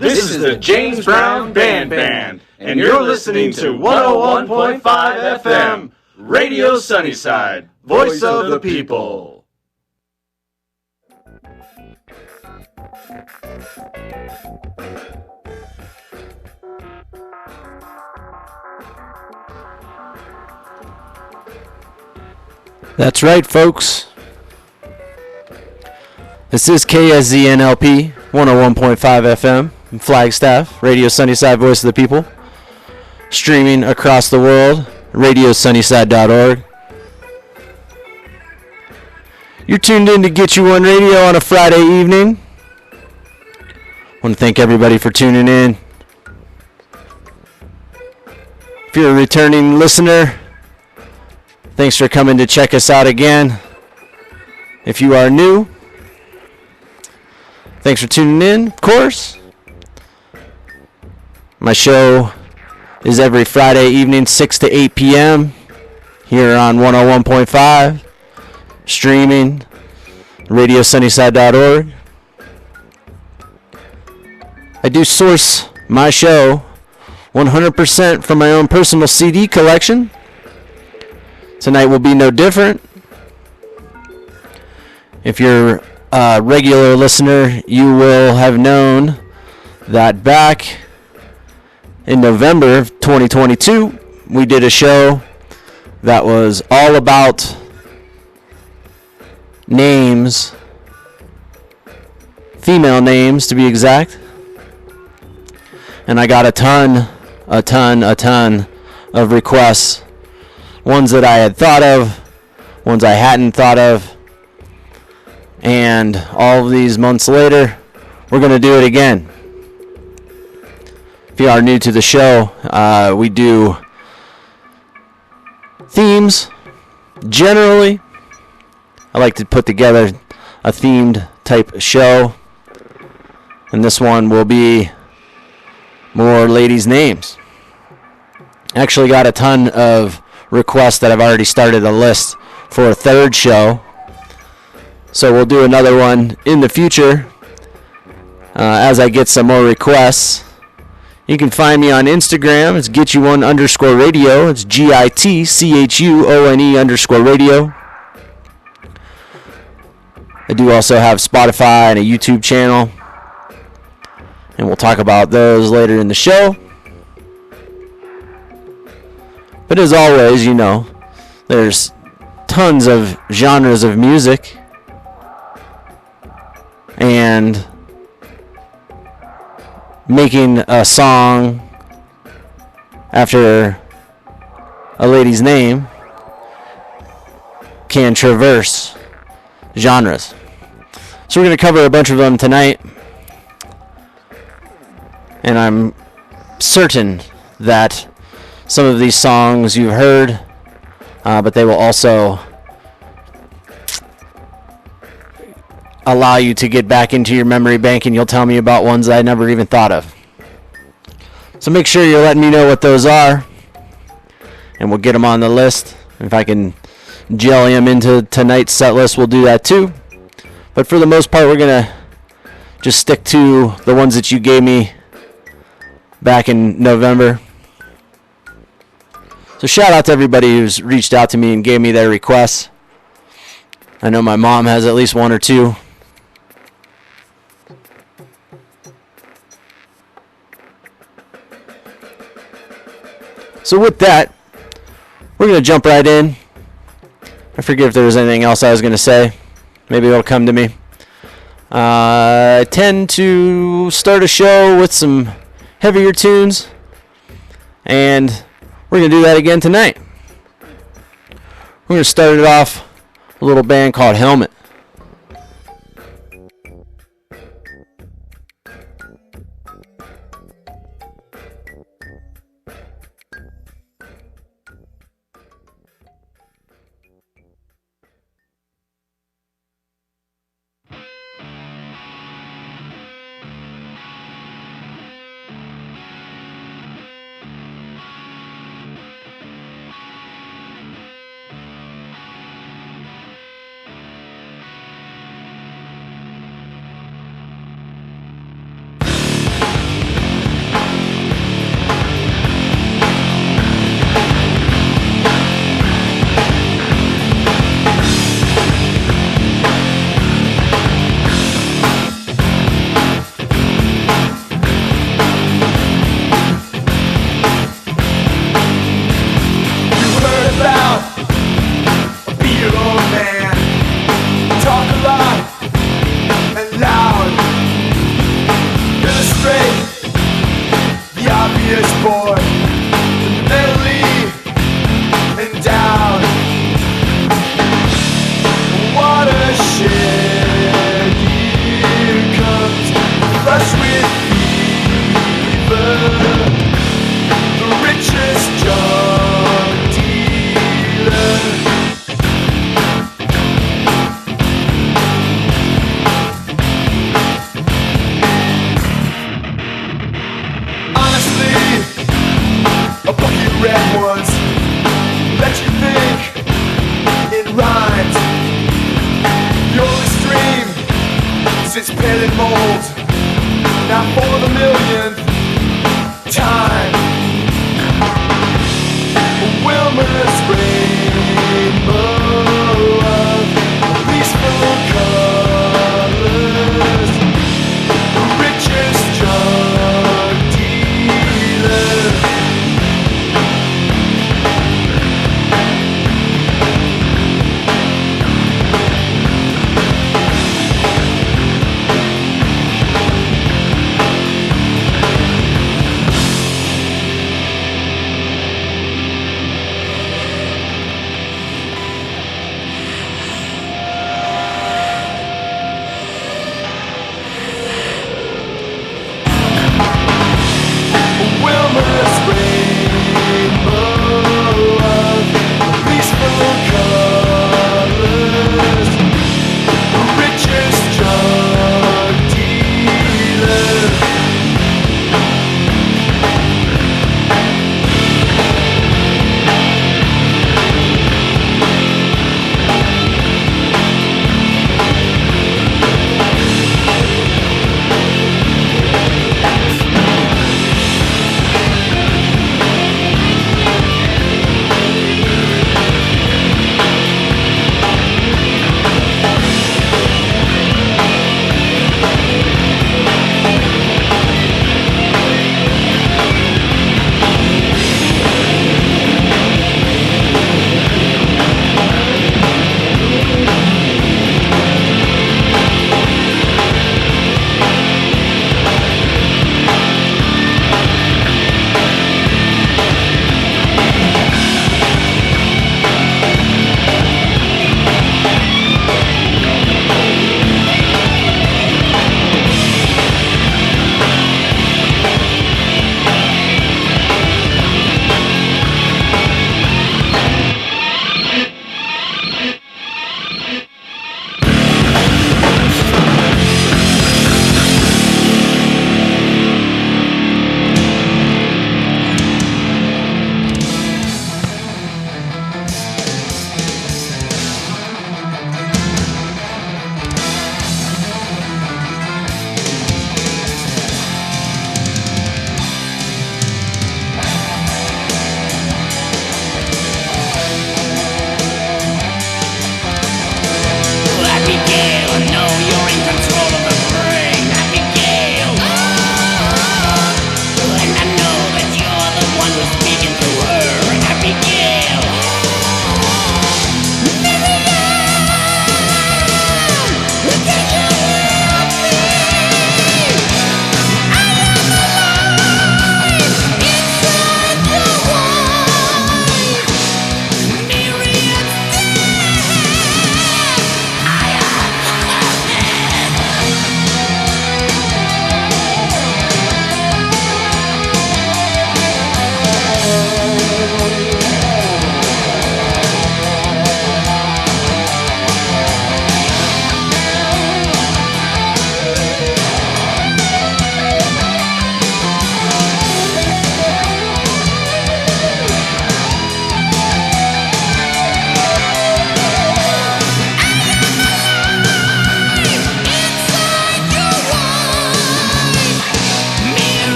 This is the James Brown Band Band, and you're listening to 101.5 FM, Radio Sunnyside, voice of the people. That's right, folks. This is KSZNLP 101.5 FM in Flagstaff, Radio Sunnyside, voice of the people. Streaming across the world, radiosunnyside.org. You're tuned in to GITCHUONE Radio on a Friday evening. I want to thank everybody for tuning in. If you're a returning listener, thanks for coming to check us out again. If you are new, thanks for tuning in, of course. My show is every Friday evening, 6 to 8 p.m. here on 101.5, streaming, radiosunnyside.org. I do source my show 100% from my own personal CD collection. Tonight will be no different. If you're a regular listener, you will have known that back in November of 2022, we did a show that was all about names, female names to be exact. And I got a ton of requests. Ones that I had thought of, ones I hadn't thought of. And all of these months later, we're going to do it again. If you are new to the show, we do themes. Generally, I like to put together a themed type show. And this one will be more ladies' names. Actually got a ton of requests that I've already started a list for a third show. So we'll do another one in the future as I get some more requests. You can find me on Instagram. It's GITCHUONE_radio. It's GITCHUONE_radio. I do also have Spotify and a YouTube channel. And we'll talk about those later in the show. But as always, you know, there's tons of genres of music. And making a song after a lady's name can traverse genres. So we're going to cover a bunch of them tonight. And I'm certain that some of these songs you've heard, but they will also allow you to get back into your memory bank, and you'll tell me about ones I never even thought of. So make sure you're letting me know what those are, and we'll get them on the list. If I can jelly them into tonight's set list, we'll do that too. But for the most part, we're going to just stick to the ones that you gave me back in November. So shout out to everybody who's reached out to me and gave me their requests. I know my mom has at least one or two. So with that, we're going to jump right in. I forget if there was anything else I was going to say. Maybe it'll come to me. I tend to start a show with some heavier tunes, and we're going to do that again tonight. We're going to start it off with a little band called Helmet. spinning molds. Now for the millionth time, Wilmer's rainbow of peaceful colors, the richest drug dealer.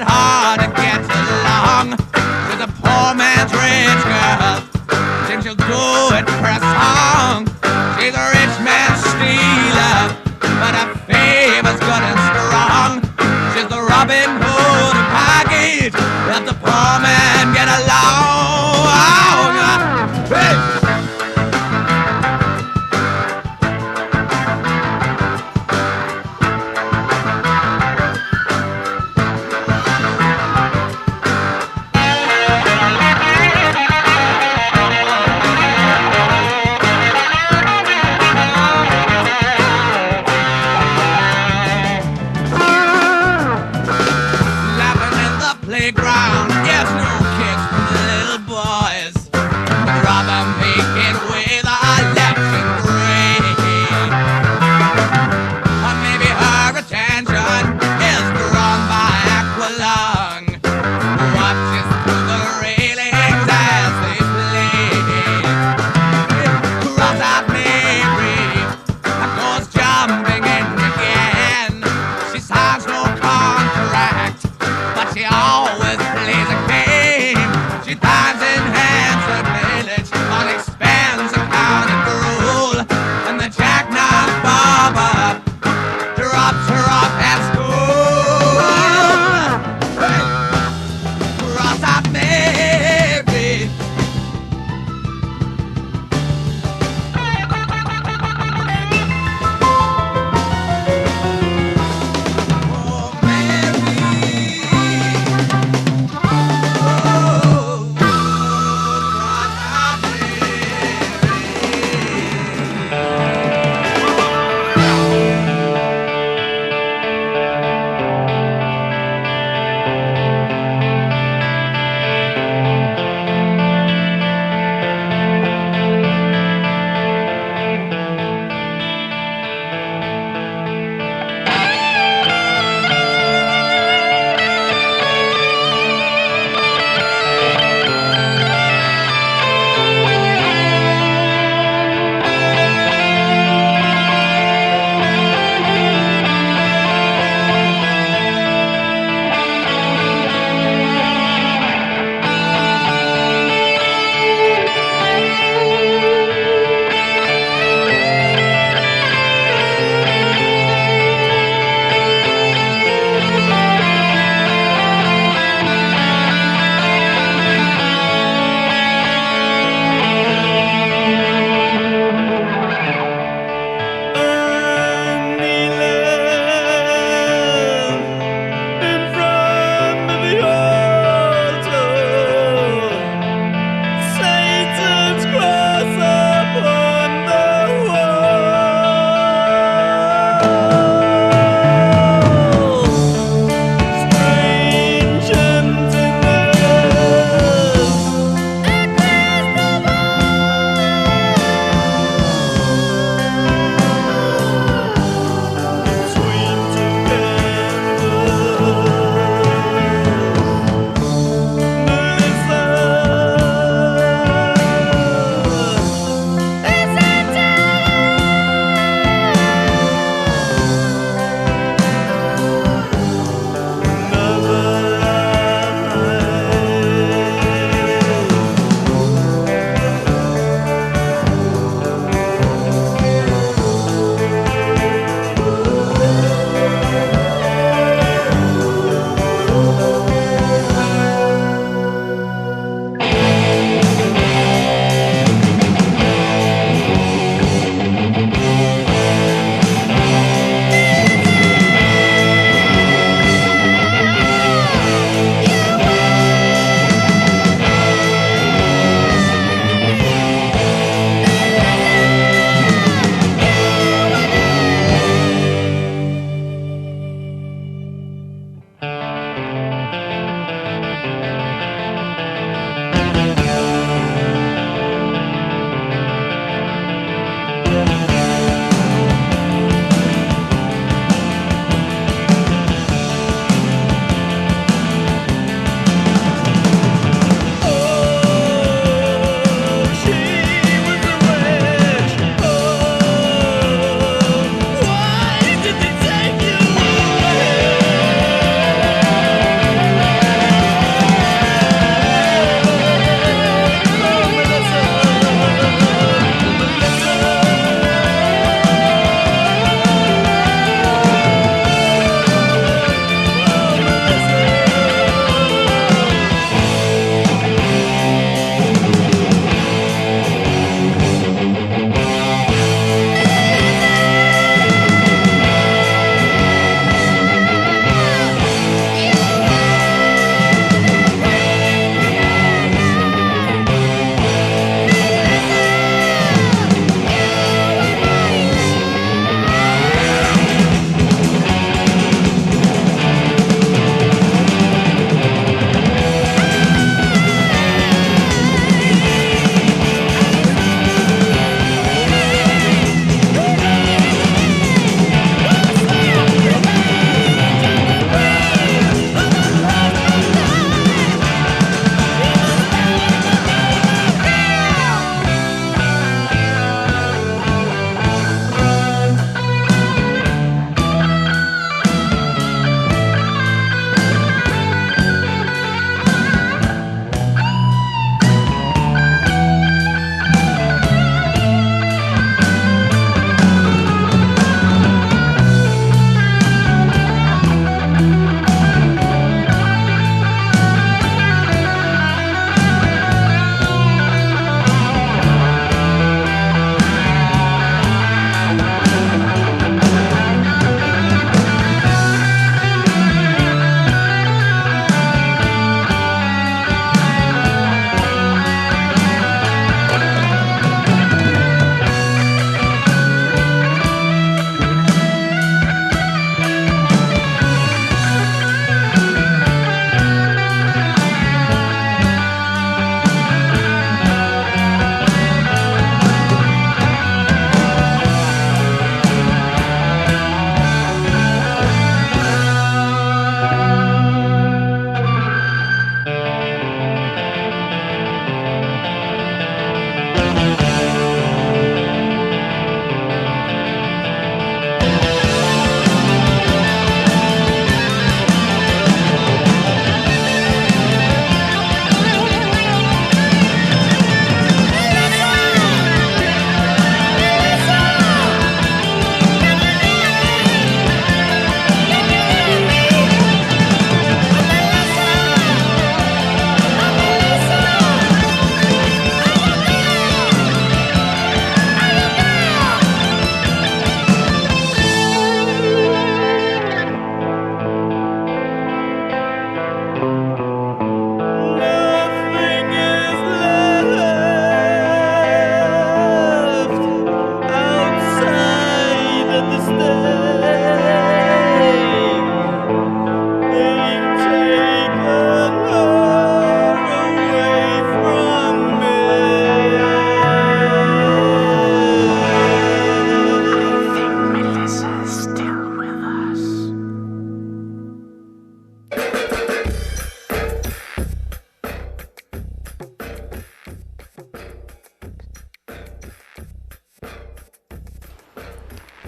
it hard to get along with a poor man's rich girl. Then she'll do it for a song. She's a rich man's stealer, but her favor's good and strong. She's the Robin Hood package. Let the poor man get along. Hey! Playground, yes, no kicks for the little boys. Rather make it with a electric ring. Or maybe her attention is drawn by Aqualung, who watches through the railings as they play. Cross out Mary, goes jumping in again. She signs no contract, but she always plays a game. She dives in hands her village on expense of county gruel, and the jackknife barber drops her off at school. Hey! Cross out Mary. Oh, Mary.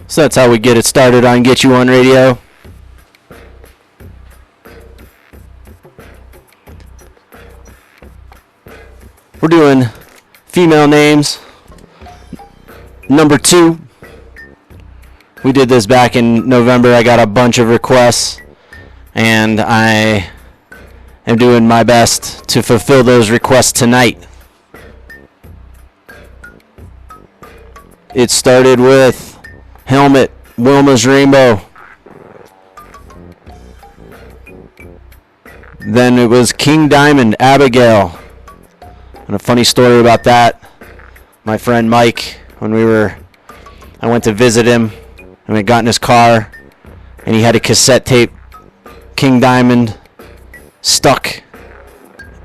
So that's how we get it started on Get You On Radio. We're doing female names. Number 2. We did this back in November. I got a bunch of requests, and I am doing my best to fulfill those requests tonight. It started with Helmet, Wilma's Rainbow. Then it was King Diamond, Abigail. And a funny story about that, my friend Mike, I went to visit him, and we got in his car, and he had a cassette tape, King Diamond, stuck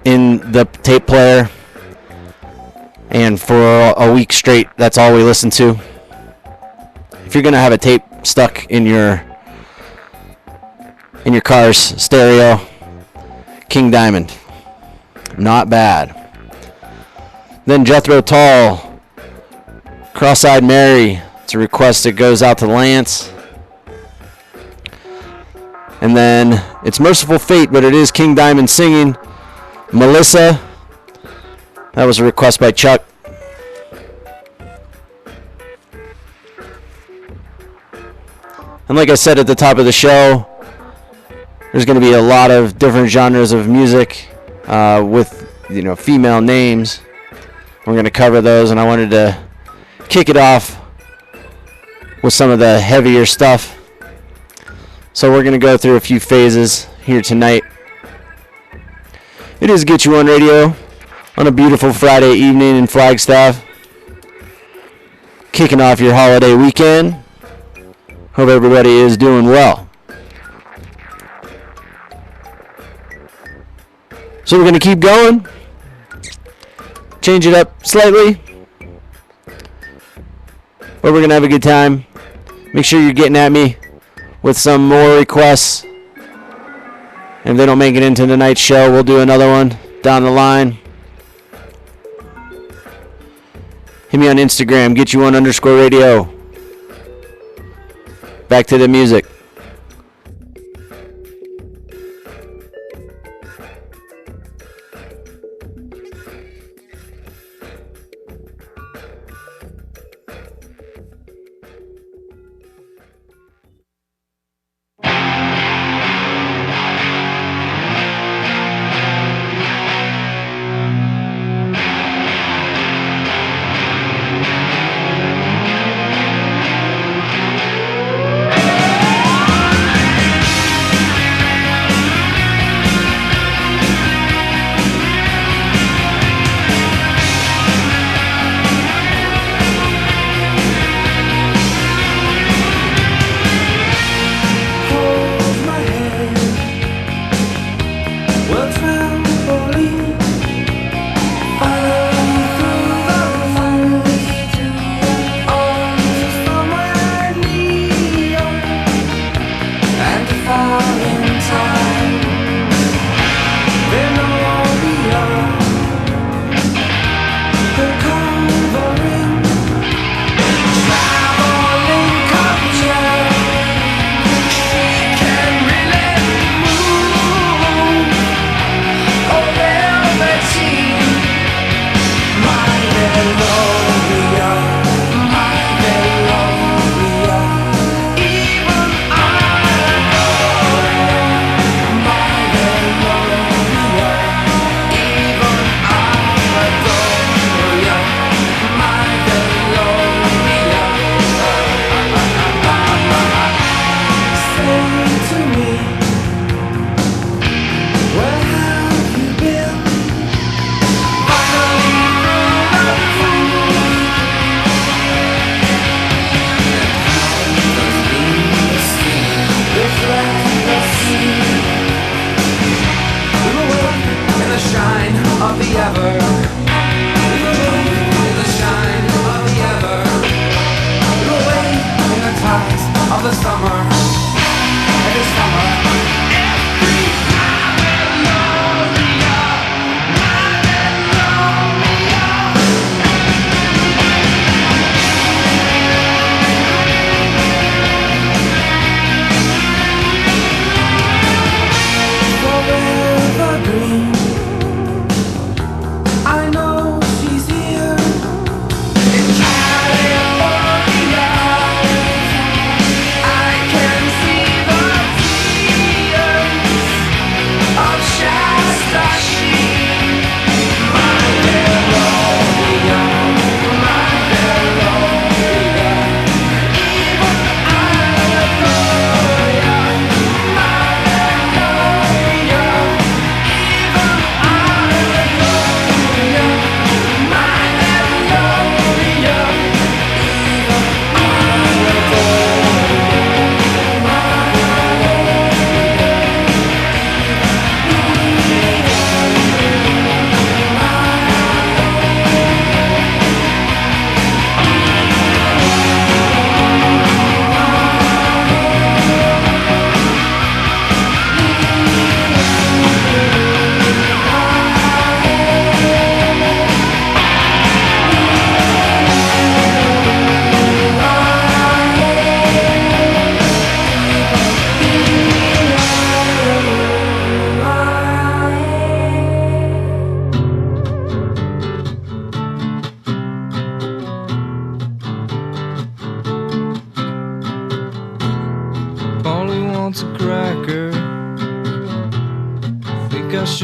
in the tape player. And for a week straight, that's all we listened to. If you're going to have a tape stuck in your car's stereo, King Diamond. Not bad. Then Jethro Tull, Cross-Eyed Mary. It's a request that goes out to Lance. And then it's Merciful Fate, but it is King Diamond singing. Melissa. That was a request by Chuck. And like I said at the top of the show, there's going to be a lot of different genres of music with, female names. We're going to cover those, and I wanted to kick it off with some of the heavier stuff. So we're going to go through a few phases here tonight. It is Get You On Radio on a beautiful Friday evening in Flagstaff. Kicking off your holiday weekend. Hope everybody is doing well. So we're going to keep going. Change it up slightly. But we're going to have a good time. Make sure you're getting at me with some more requests. And if they don't make it into tonight's show, we'll do another one down the line. Hit me on Instagram, GetYouOn_radio. Back to the music.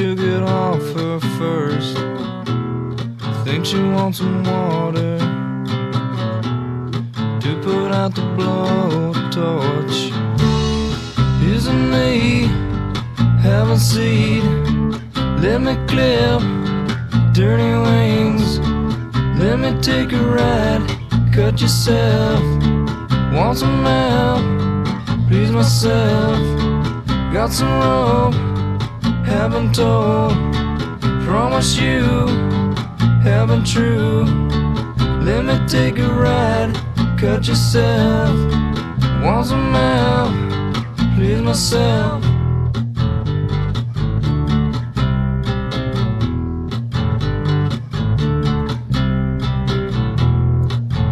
she'll get off her first. Think she wants some water to put out the blowtorch. Isn't me having seed? Let me clip dirty wings. Let me take a ride. Cut yourself. Want some help? Please myself. Got some rope. Haven't told. Promise you. Haven't true. Let me take a ride. Cut yourself. Want some help? Please myself.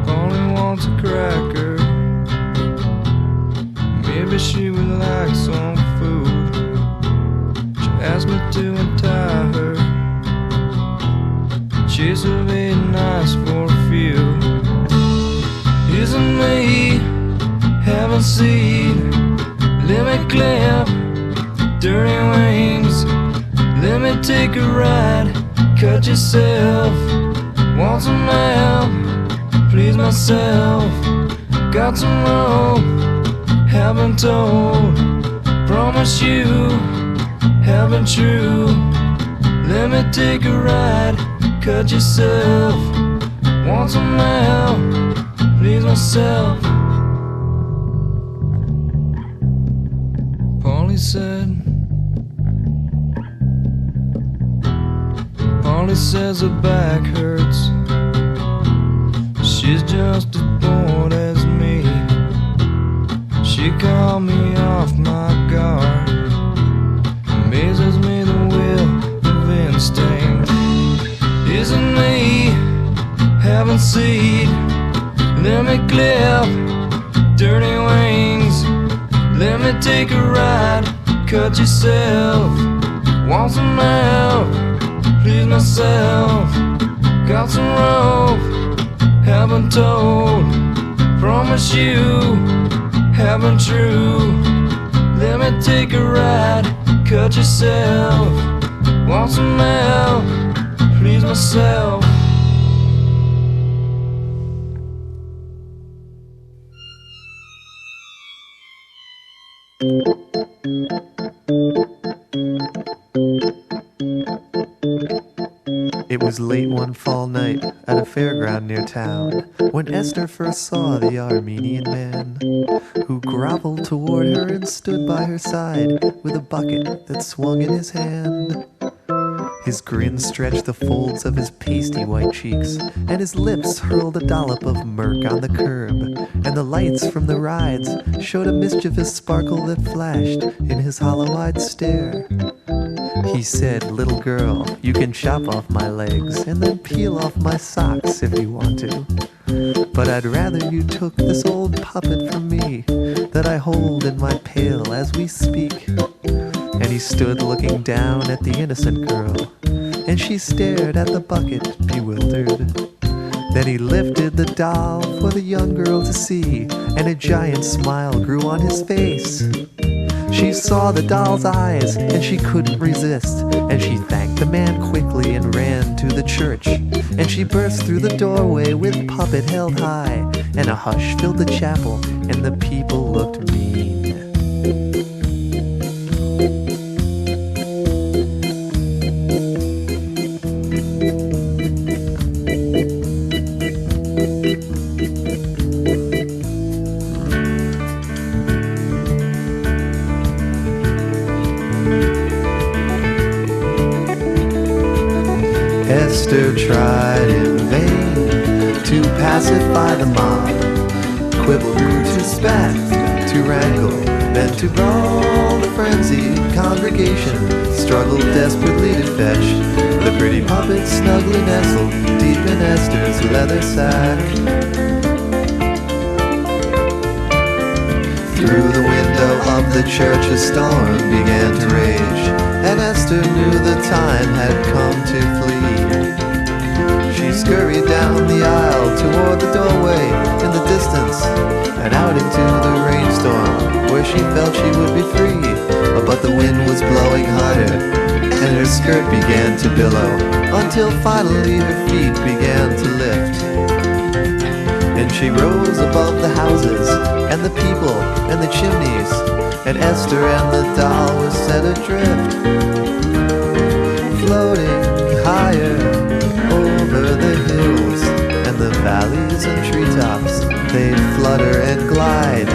Only wants a cracker. Maybe she would like some food. She asked me to untie her. She's a bit nice for a few. Isn't me having seed? Let me clip dirty wings. Let me take a ride. Cut yourself. Want some help? Please myself. Got some rope. Haven't told. Promise you. Haven't true. Let me take a ride. Cut yourself. Want some help? Please myself. Polly said. Polly says her back hurts. She's just as bored as me. She called me off my guard. Amazes me the will of instinct. Isn't me having seed? Let me clip dirty wings. Let me take a ride. Cut yourself. Want some help? Please myself. Got some rope. Haven't told. Promise you. Haven't true. Let me take a ride. Cut yourself. Want some help? Please myself. It was late one fall night at a fairground near town when Esther first saw the Armenian man, who groveled toward her and stood by her side with a bucket that swung in his hand. His grin stretched the folds of his pasty white cheeks, and his lips hurled a dollop of murk on the curb, and the lights from the rides showed a mischievous sparkle that flashed in his hollow-eyed stare. He said, "Little girl, you can chop off my legs and then peel off my socks if you want to. But I'd rather you took this old puppet from me that I hold in my pail as we speak." And he stood looking down at the innocent girl, and she stared at the bucket, bewildered. Then he lifted the doll for the young girl to see, and a giant smile grew on his face. She saw the doll's eyes, and she couldn't resist, and she thanked the man quickly and ran to the church. And she burst through the doorway with puppet held high, and a hush filled the chapel, and the people looked mean. Esther tried in vain to pacify the mob, quibbled, to spat, to wrangle, then to brawl. The frenzied congregation struggled desperately to fetch the pretty puppet snugly nestled deep in Esther's leather sack. Through the window of the church a storm began to rage, and Esther knew the time had come to flee. She scurried down the aisle toward the doorway in the distance, and out into the rainstorm where she felt she would be free. But the wind was blowing harder, and her skirt began to billow, until finally her feet began to lift. And she rose above the houses, and the people, and the chimneys, and Esther and the doll were set adrift, floating higher over the hills and the valleys and treetops. They'd flutter and glide,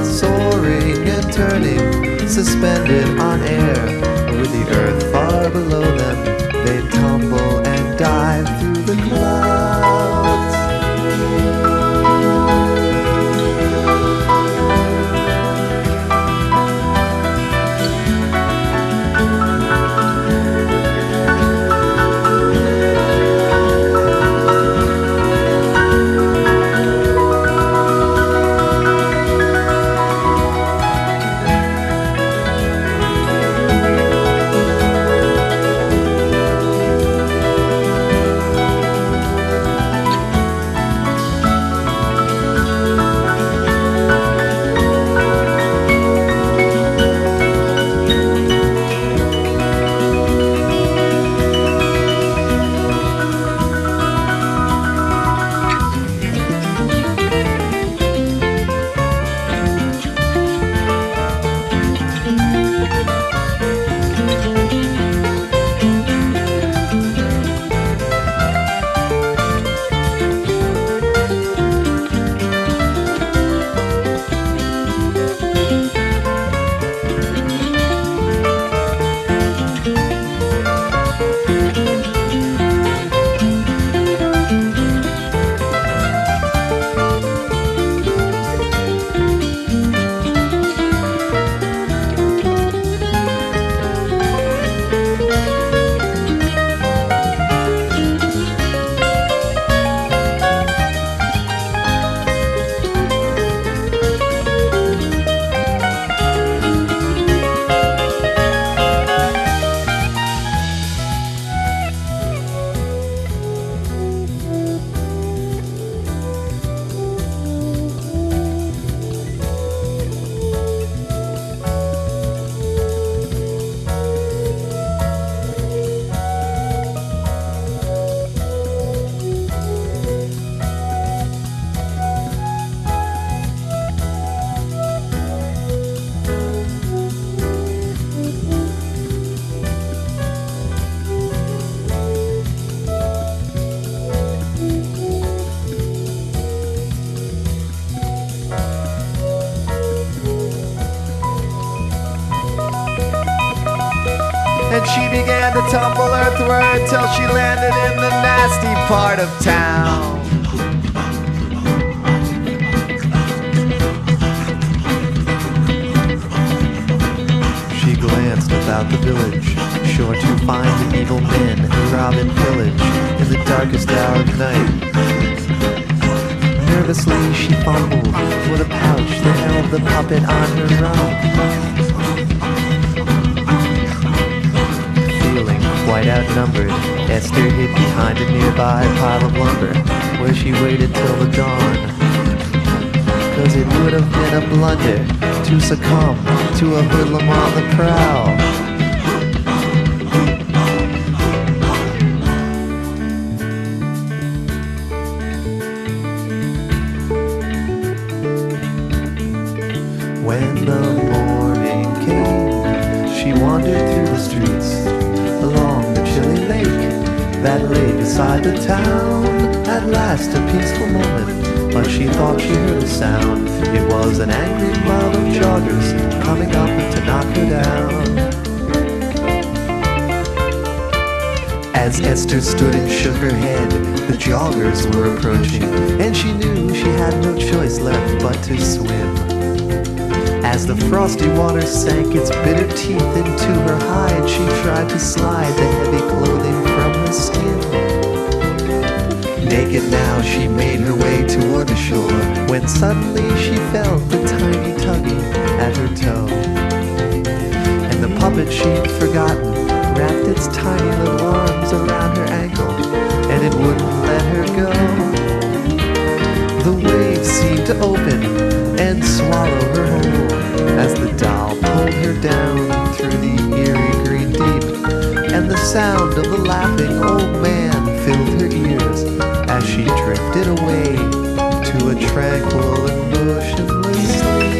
soaring and turning, suspended on air. With the earth far below them, they'd tumble and dive through the clouds. And she began to tumble earthward till she landed in the nasty part of town. She glanced about the village, sure to find the evil men who rob and pillage in the darkest hour of night. Nervously she fumbled for the pouch that held the puppet on her rump. Quite outnumbered, Esther hid behind a nearby pile of lumber, where she waited till the dawn. 'Cause it would have been a blunder to succumb to a hoodlum on the prowl. When the morning came, she wandered through the streets, along the chilly lake that lay beside the town. At last a peaceful moment, but she thought she heard a sound. It was an angry mob of joggers coming up to knock her down. As Esther stood and shook her head, the joggers were approaching, and she knew she had no choice left but to swim. As the frosty water sank its bitter teeth into her hide, she tried to slide the heavy clothing from her skin. Naked now, she made her way toward the shore, when suddenly she felt the tiny tugging at her toe. And the puppet she'd forgotten wrapped its tiny little arms around her ankle, and it wouldn't let her go. The waves seemed to open and swallow her whole, as the doll pulled her down through the eerie green deep, and sound of the laughing old man filled her ears as she drifted away to a tranquil and motionless sleep.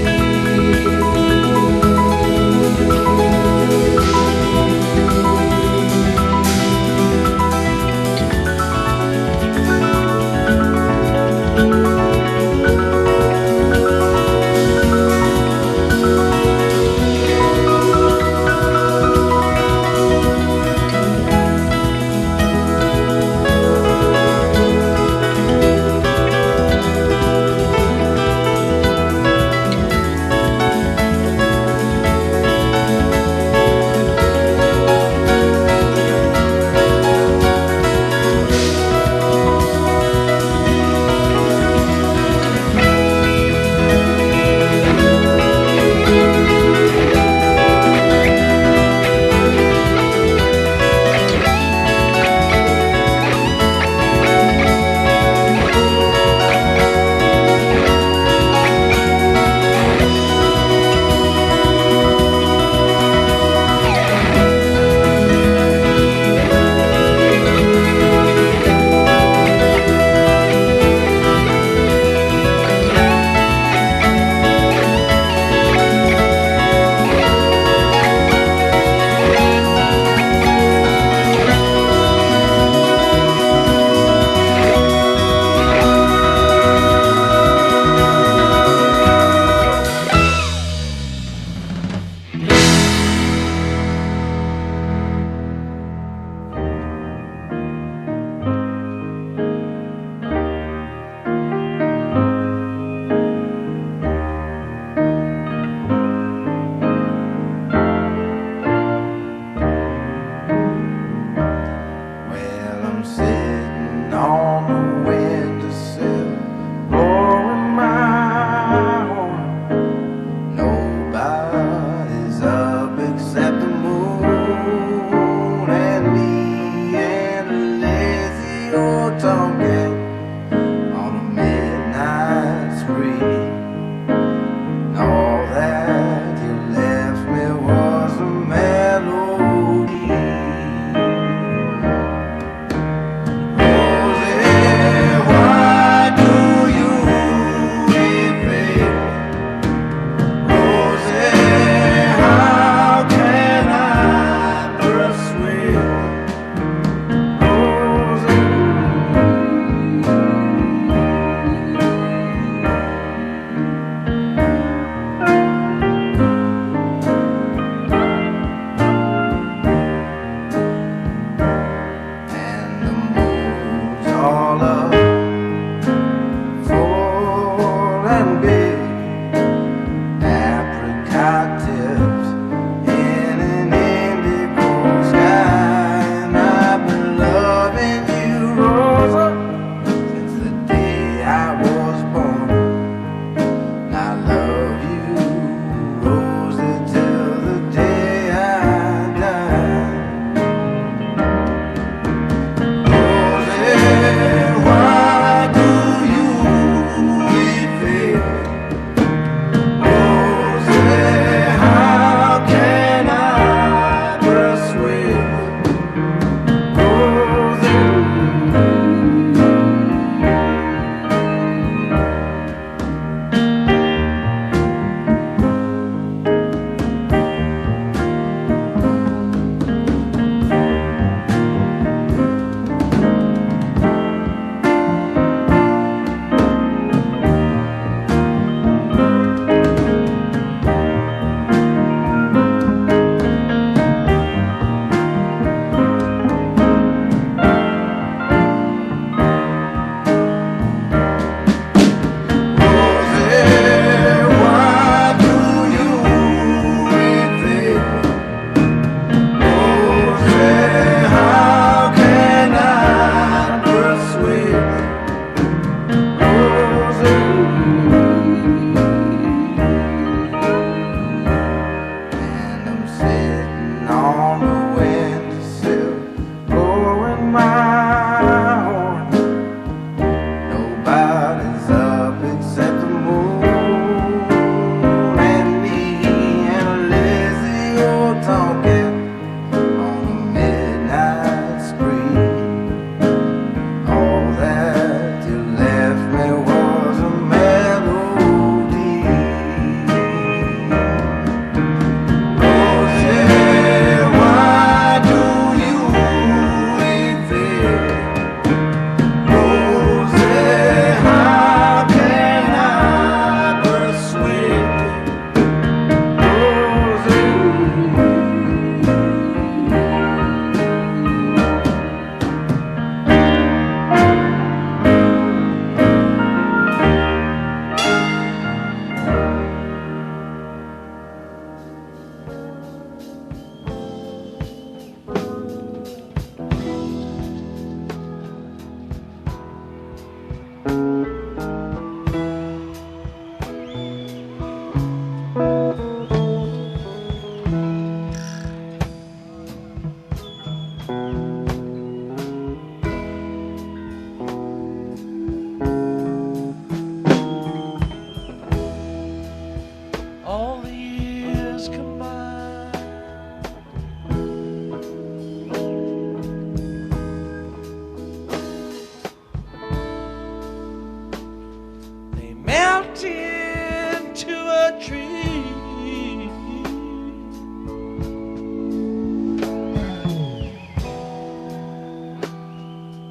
backed into a dream.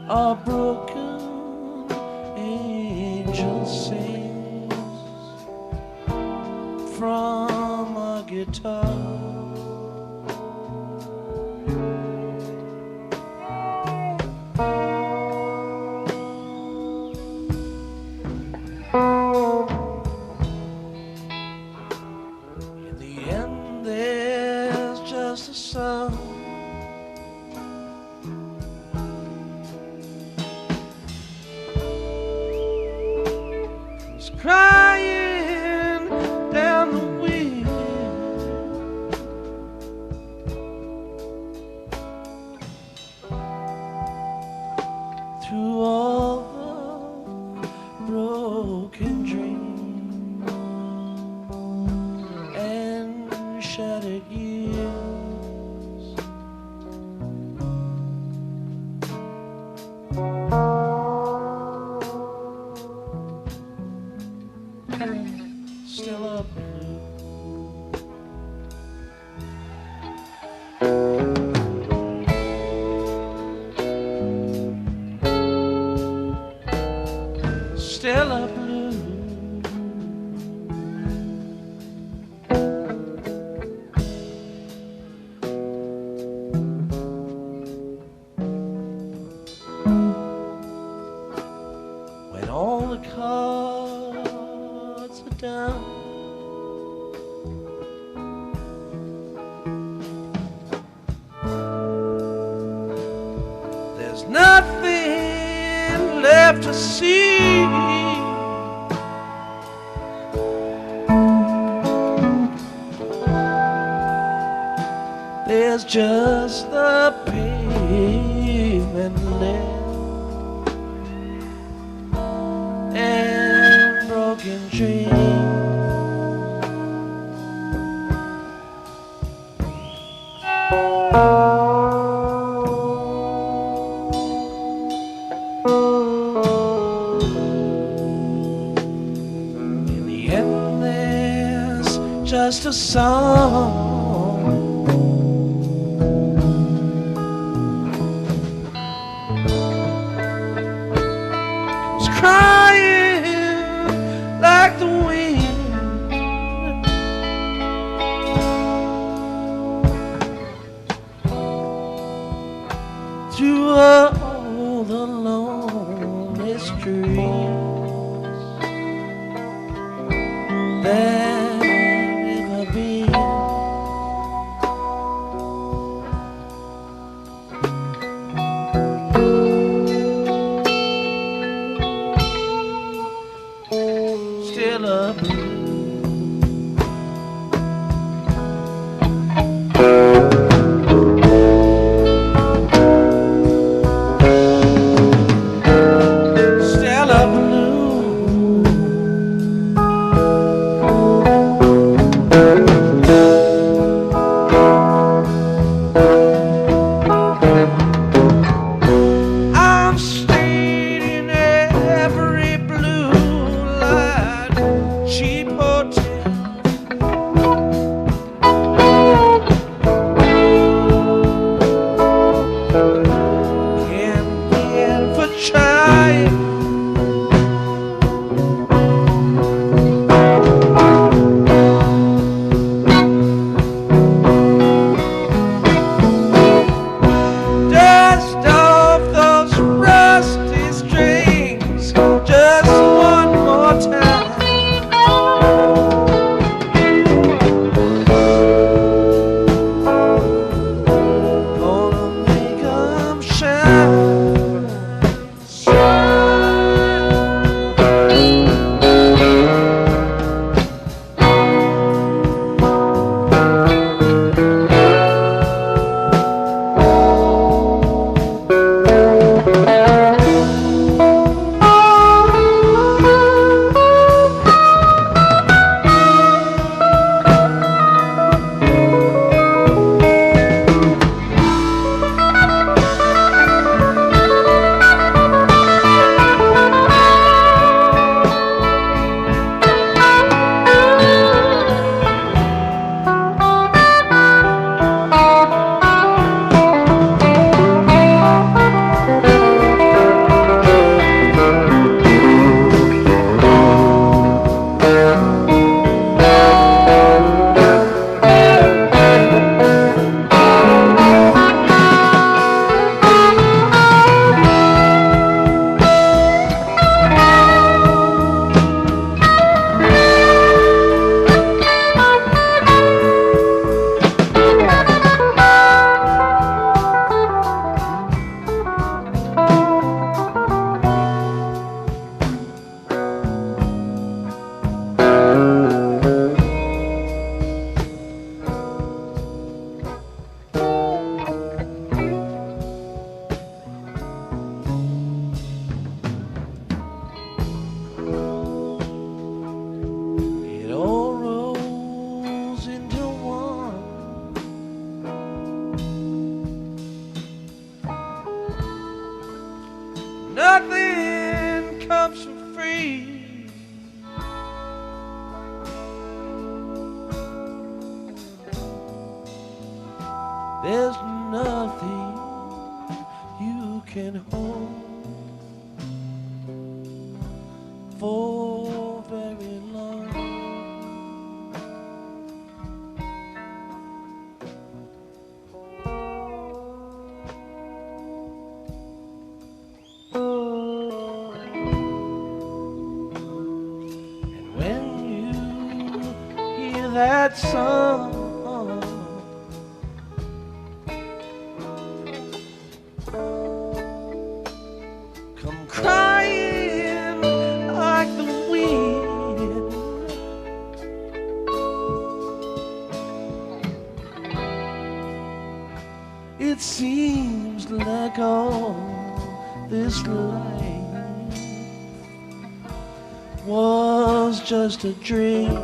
A broken angel sings from a guitar. In the end, there's just a song. It's crying down the wind. Through all the broken dreams and shattered years. Still up blue. Still up blue. When all the cards are down, there's nothing left to see. There's just the pavement left and broken dreams. In the end, there's just a song. It's crying like the wind. Through all the lonely streets that ever been. Still up blue. Still up blue. Nothing comes for free. There's nothing you can hold for very long. And when you hear that song, come crying like the wind. It seems like all this life was just a dream.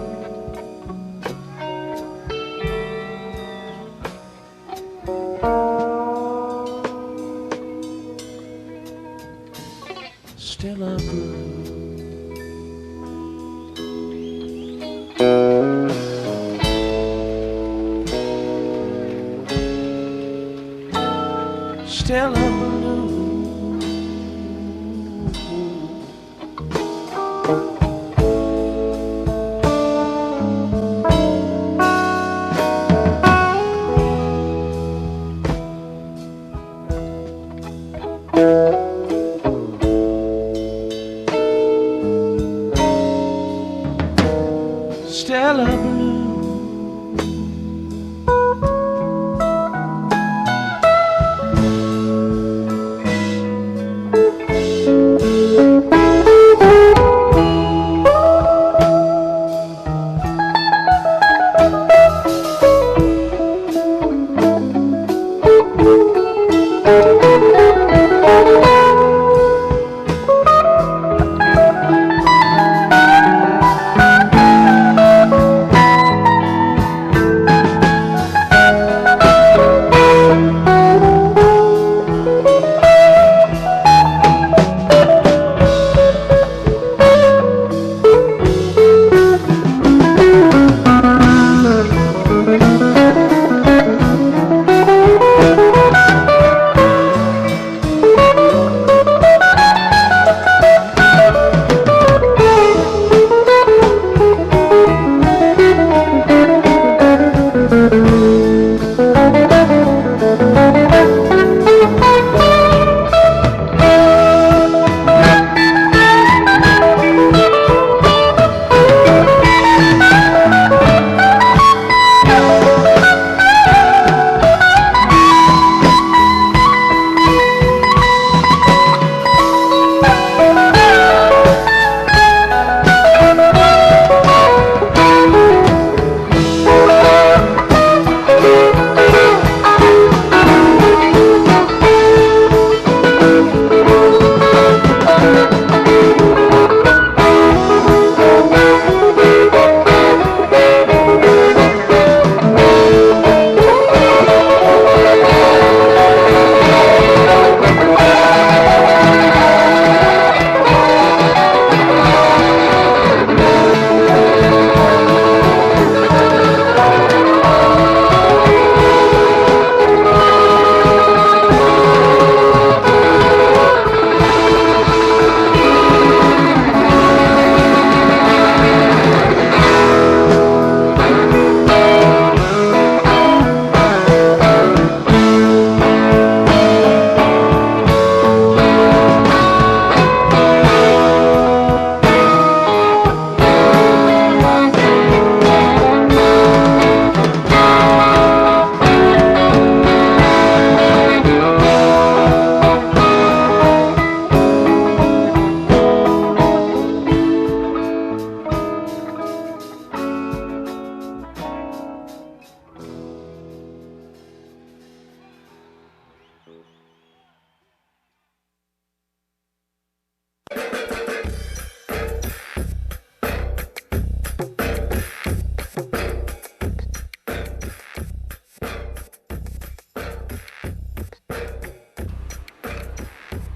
Still a blue. Still a blue. Stella Blue.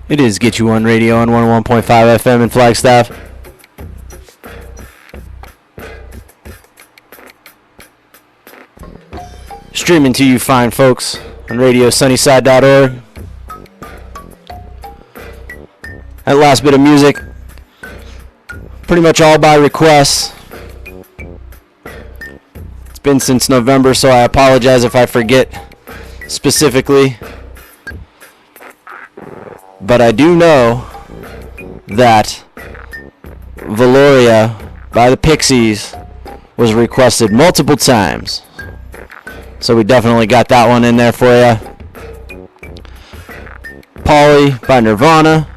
It is Get You One Radio on 101.5 FM in Flagstaff. Streaming to you fine folks on radiosunnyside.org. That last bit of music, pretty much all by request. It's been since November, so I apologize if I forget specifically. But I do know that Valoria by the Pixies was requested multiple times. So we definitely got that one in there for you. Polly by Nirvana.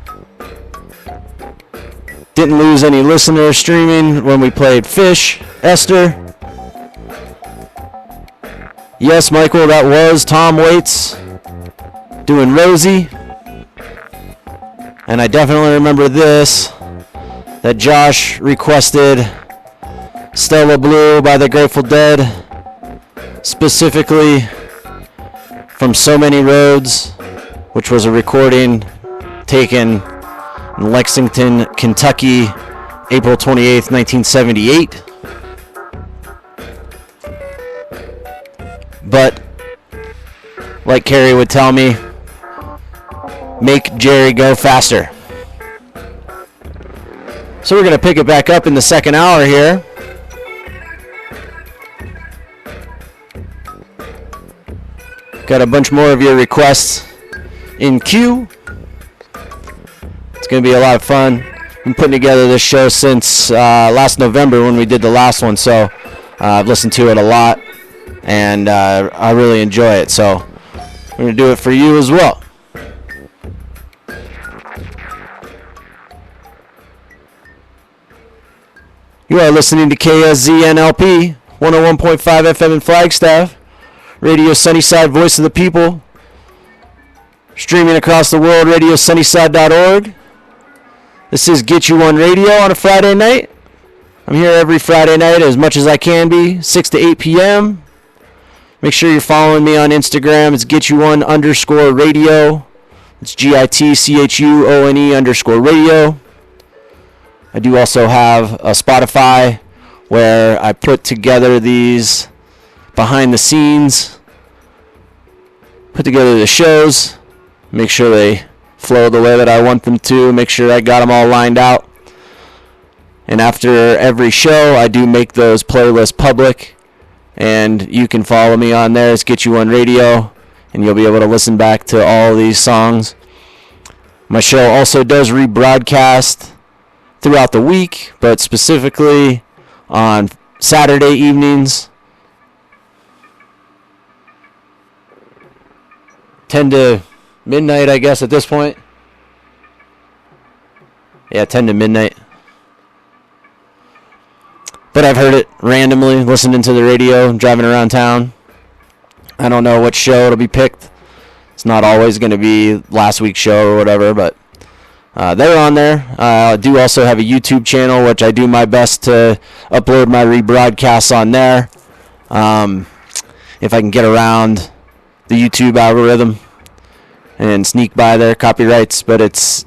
Didn't lose any listeners streaming when we played Fish. Esther. Yes, Michael, that was Tom Waits doing Rosie. And I definitely remember this, that Josh requested Stella Blue by the Grateful Dead, specifically from So Many Roads, which was a recording taken in Lexington, Kentucky, April 28th, 1978. But, like Carrie would tell me, make Jerry go faster. So we're going to pick it back up in the second hour here. Got a bunch more of your requests in queue. It's going to be a lot of fun. Been putting together this show since last November when we did the last one, so I've listened to it a lot, and I really enjoy it. So we're going to do it for you as well. You are listening to KSZNLP, 101.5 FM in Flagstaff, Radio Sunnyside, Voice of the People, streaming across the world, radiosunnyside.org. This is Get You One Radio on a Friday night. I'm here every Friday night as much as I can be, 6 to 8 p.m. Make sure you're following me on Instagram. It's GetYouOne_radio. It's GITCHUONE_radio. I do also have a Spotify where I put together these behind the scenes, put together the shows, make sure they flow the way that I want them to, make sure I got them all lined out. And after every show, I do make those playlists public, and you can follow me on there. It's Get You On Radio, and you'll be able to listen back to all of these songs. My show also does rebroadcast throughout the week, but specifically on Saturday evenings, 10 to midnight, I guess, at this point. Yeah, 10 to midnight. But I've heard it randomly, listening to the radio, driving around town. I don't know what show it'll be picked. It's not always going to be last week's show or whatever, but they're on there. I do also have a YouTube channel, which I do my best to upload my rebroadcasts on there. If I can get around the YouTube algorithm and sneak by their copyrights. But it's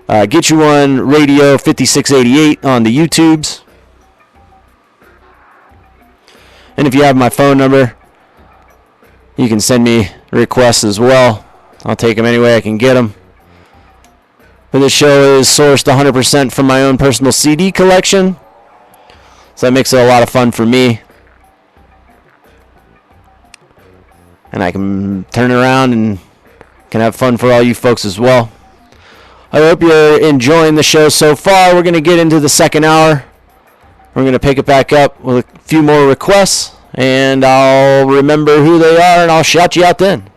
Get You One Radio 5688 on the YouTubes. And if you have my phone number, you can send me requests as well. I'll take them any way I can get them. But this show is sourced 100% from my own personal CD collection, so that makes it a lot of fun for me. And I can turn around and can have fun for all you folks as well. I hope you're enjoying the show so far. We're going to get into the second hour. We're going to pick it back up with a few more requests, and I'll remember who they are, and I'll shout you out then.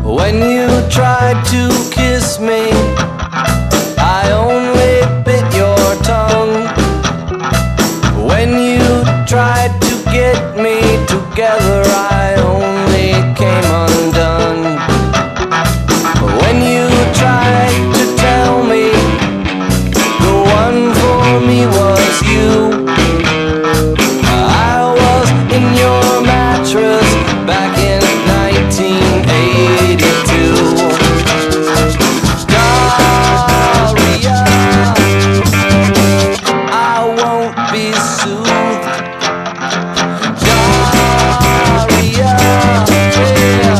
When you tried to kiss me, I only bit your tongue. When tried to get me together, I only came undone. When you tried to tell me the one for me was you, I was in your mattress back in 1982. Daria, I won't be soothed. Daria, yeah,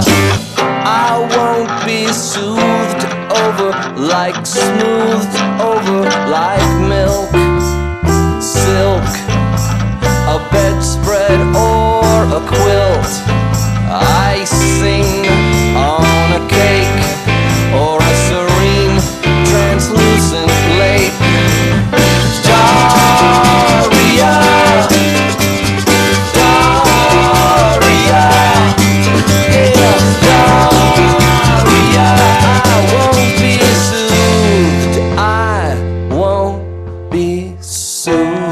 I won't be soothed over like smoothed over like milk, silk, a bedspread or a quilt, icing on a cake or a serene translucent lake. Daria, Daria, yeah, Daria, I won't be soothed, I won't be soothed.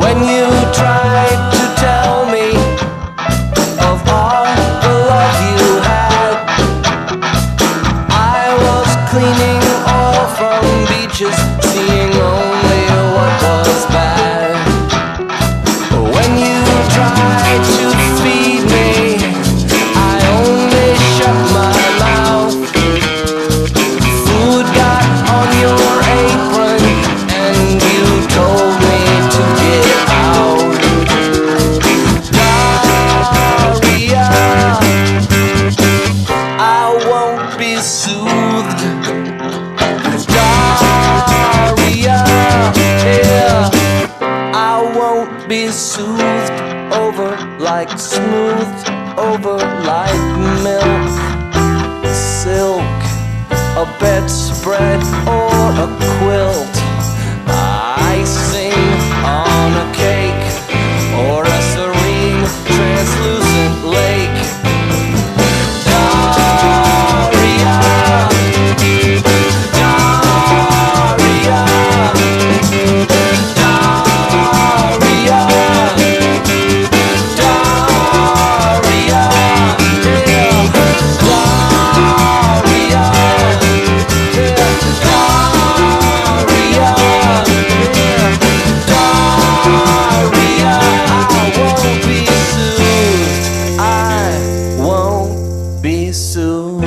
When you tried to tell me of all the love you had, I was cleaning oil from beaches, seeing only what was bad. When you tried to feed me, I only shut my mouth. Food got on your apron and you told me to get out. Daria, I won't be soothed. Daria, yeah, I won't be soothed over like smoothed over like milk, silk, a bedspread or a quilt, icing on a cake or a serene translucent lake. Daria, Daria, Daria, Daria, yeah, Daria, I won't be soothed.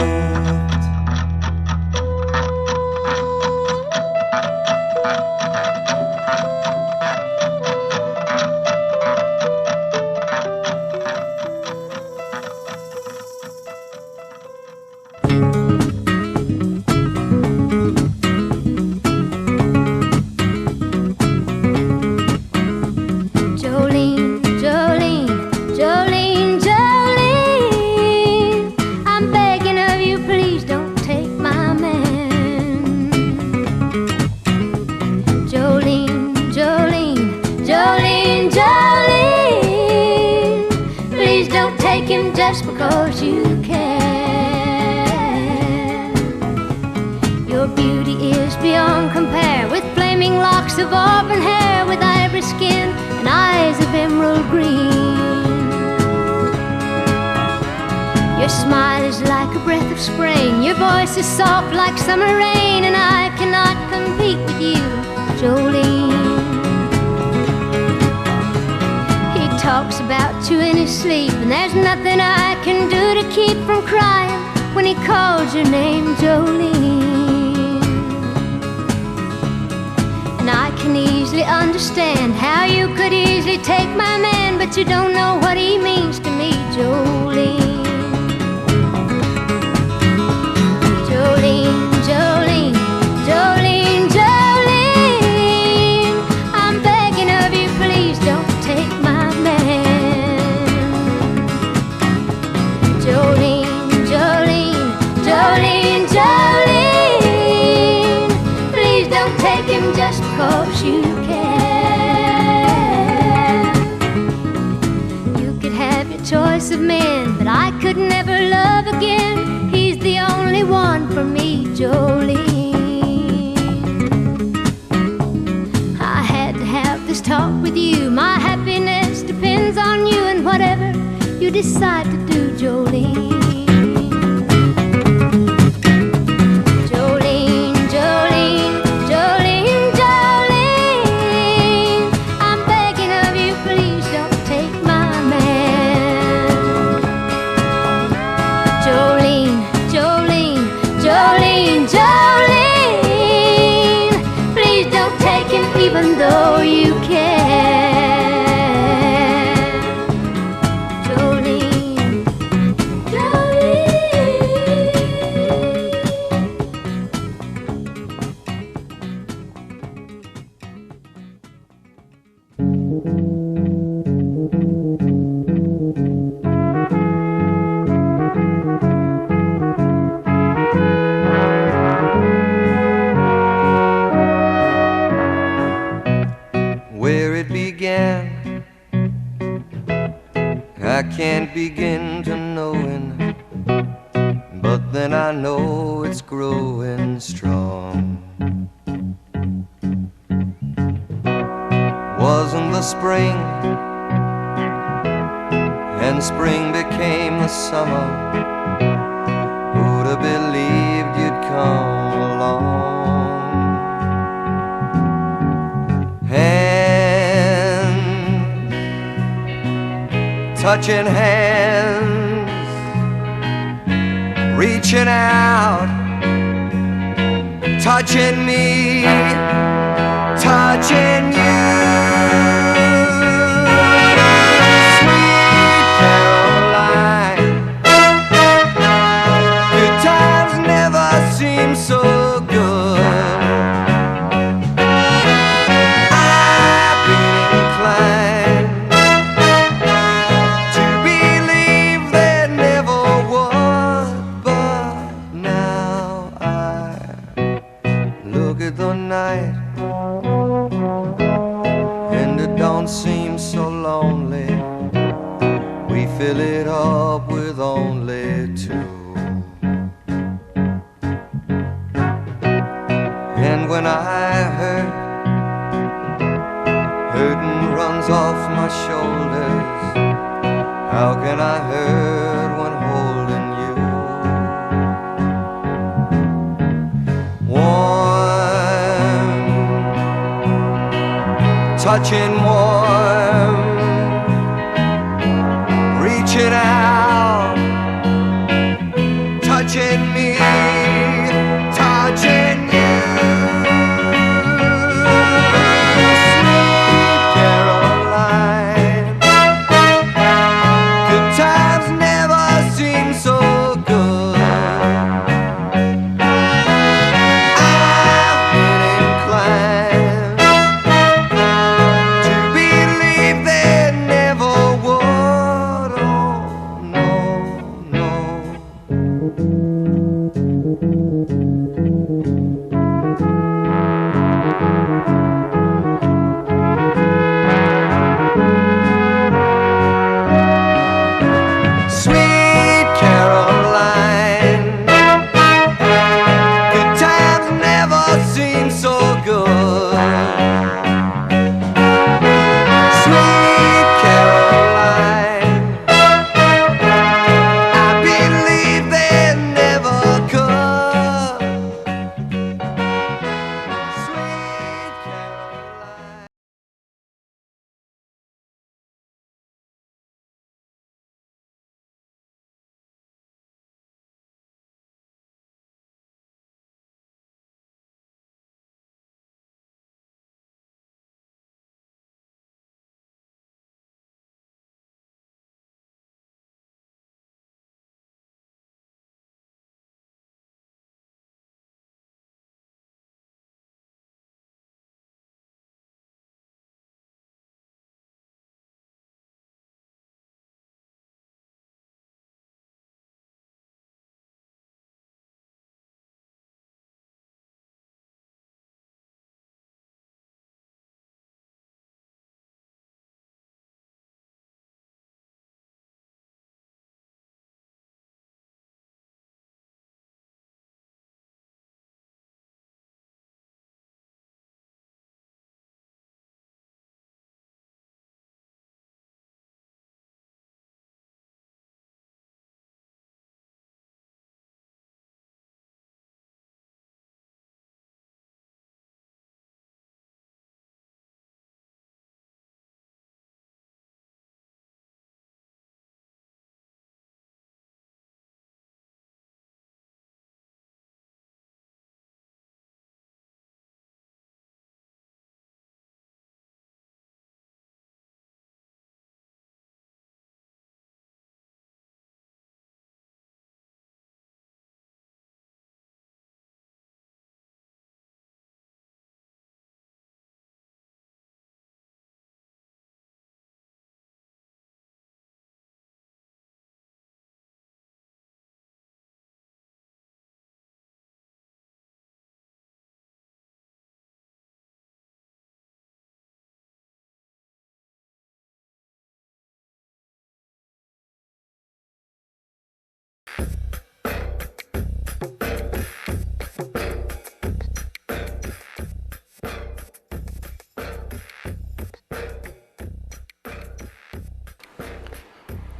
Jolene, Jolene, Jolene, Jolene, I'm begging of you, please don't take my man. Jolene, Jolene, Jolene, Jolene, please don't take him just because you can. Your beauty is beyond compare, with flaming locks of auburn hair, with ivory skin and eyes of emerald green. Your smile is like a breath of spring, your voice is soft like summer rain, and I cannot compete with you, Jolene. He talks about you in his sleep, and there's nothing I can do to keep from crying when he calls your name, Jolene. And I can easily understand how you could easily take my man, but you don't know what he means to me, Jolene. Jolene, Jolene, Jolene, Jolene, I'm begging of you, please don't take my man. Jolene, Jolene, Jolene, Jolene, please don't take him just because you can. You could have your choice of men, but I could never love again. He's the only one for me, Jolene. I had to have this talk with you. My happiness depends on you and whatever you decide to do, Jolene. Even though you can, Jolene, Where it began, I can't begin to knowing, but then I know it's growing strong. Wasn't the spring, and spring became the summer. Who'd have believed you'd come along? Touching hands, reaching out, touching me, touching you. Sweet Caroline, good times never seem so good. I've been inclined the night, and it don't seem so lonely. We fill it up with only two. And when I hurt, hurting runs off my shoulders. How can I hurt when holding you? Touching warm, reaching out, touching me, touching you. Sweet Caroline, good times never seem so good. I've been inclined no, no.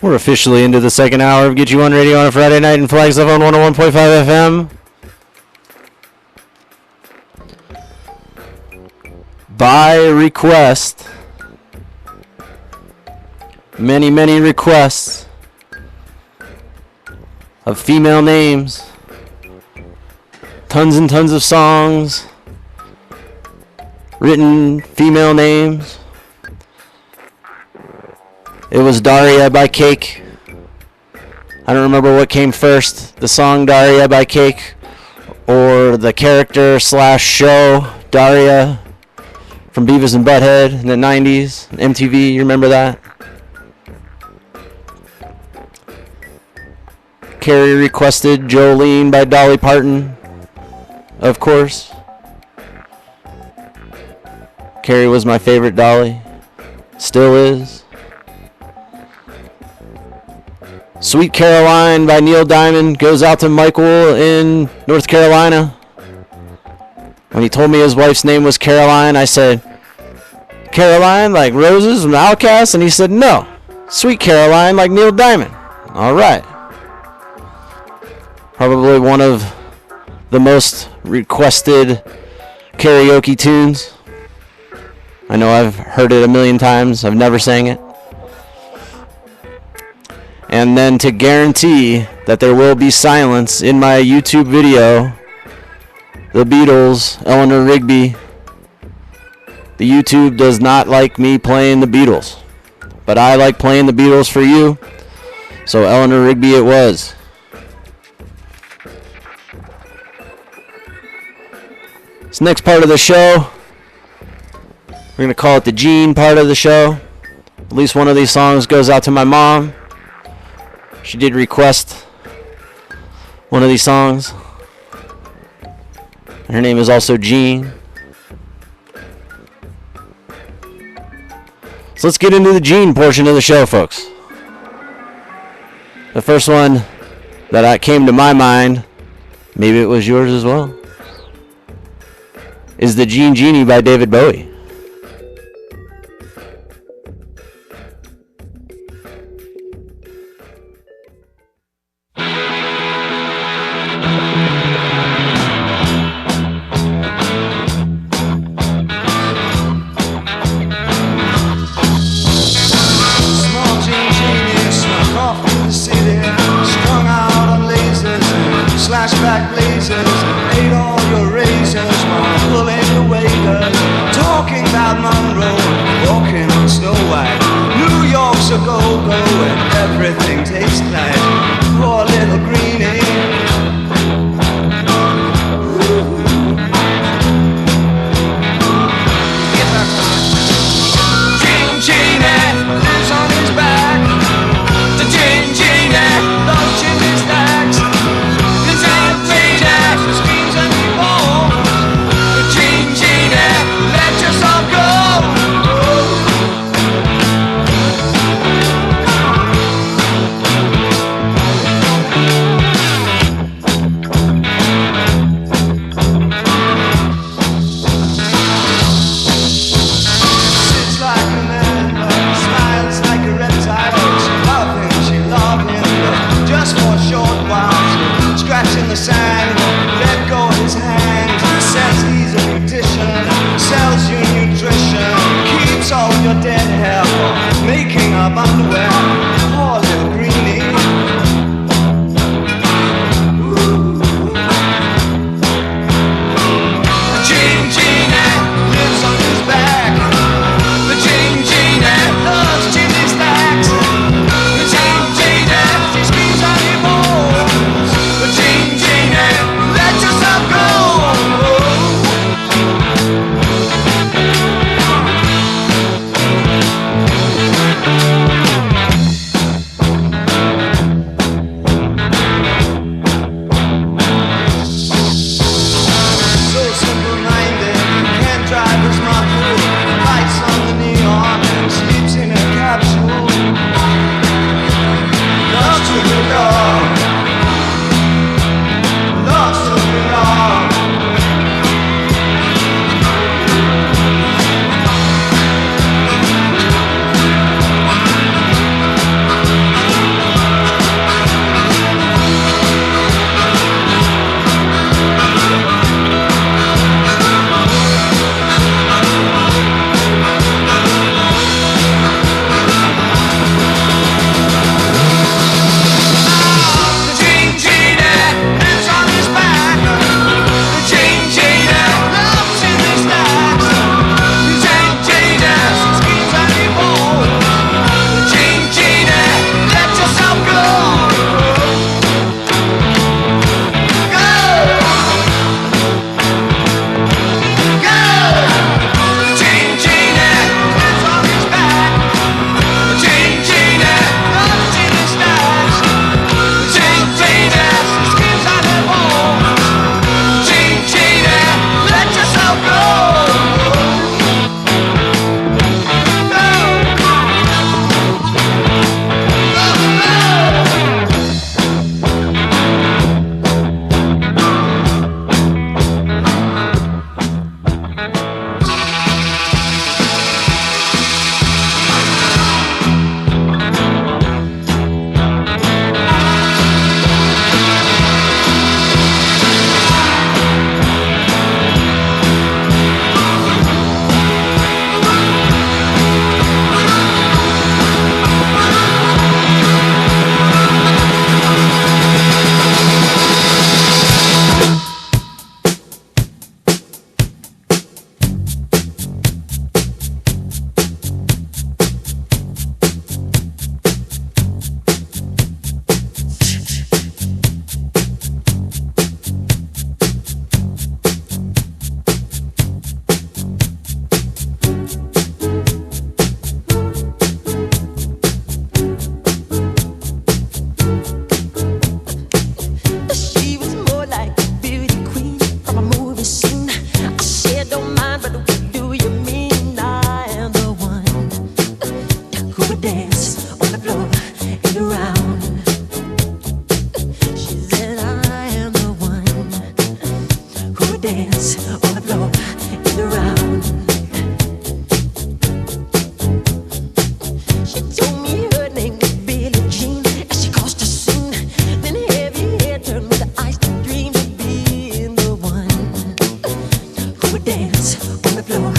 We're officially into the second hour of Get You On Radio on a Friday night in Flagstaff on 101.5 FM. By request, many, many requests of female names, tons and tons of songs, written female names. It was Daria by Cake. I don't remember what came first, the song Daria by Cake or the character / show Daria from Beavis and Butthead in the 90s, MTV, you remember that? Carrie requested Jolene by Dolly Parton, of course. Carrie was my favorite Dolly, still is. Sweet Caroline by Neil Diamond goes out to Michael in North Carolina. When he told me his wife's name was Caroline, I said, Caroline like Roses from Outkast? And he said, no, Sweet Caroline like Neil Diamond. All right. Probably one of the most requested karaoke tunes. I know I've heard it a million times. I've never sang it. And then to guarantee that there will be silence in my YouTube video, the Beatles, Eleanor Rigby. The YouTube does not like me playing the Beatles, but I like playing the Beatles for you, so Eleanor Rigby it was. This next part of the show, we're going to call it the Gene part of the show. At least one of these songs goes out to my mom. She did request one of these songs. Her name is also Jean. So let's get into the Jean portion of the show, folks. The first one that came to my mind, maybe it was yours as well, is the Jean Genie by David Bowie. Flashback blazers, ate all your razors while pulling the wakers, talking about Monroe, walking on Snow White. New York's a go-go and everything tastes nice. Poor little greenie. Gene Genie lives on his back. The Gene Genie loves chimney stacks. The sand, let go of his hand. Says he's a beautician, sells you nutrition, keeps all your dead hair for making up underwear. Poor little greenie. The Gene Genie lives on his back. The Gene Genie loves chimney stacks. The Gene Genie, he screams out he moans. The Gene Genie, let yourself go. dance on the floor in the round. She told me her name was Billie Jean as she caused a scene. Then heavy hair turned with the eyes to dream of being the one who would dance on the floor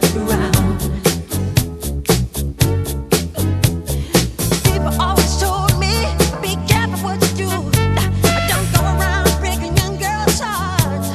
in the round. People always told me, be careful what you do. Don't go around breaking young girls' hearts.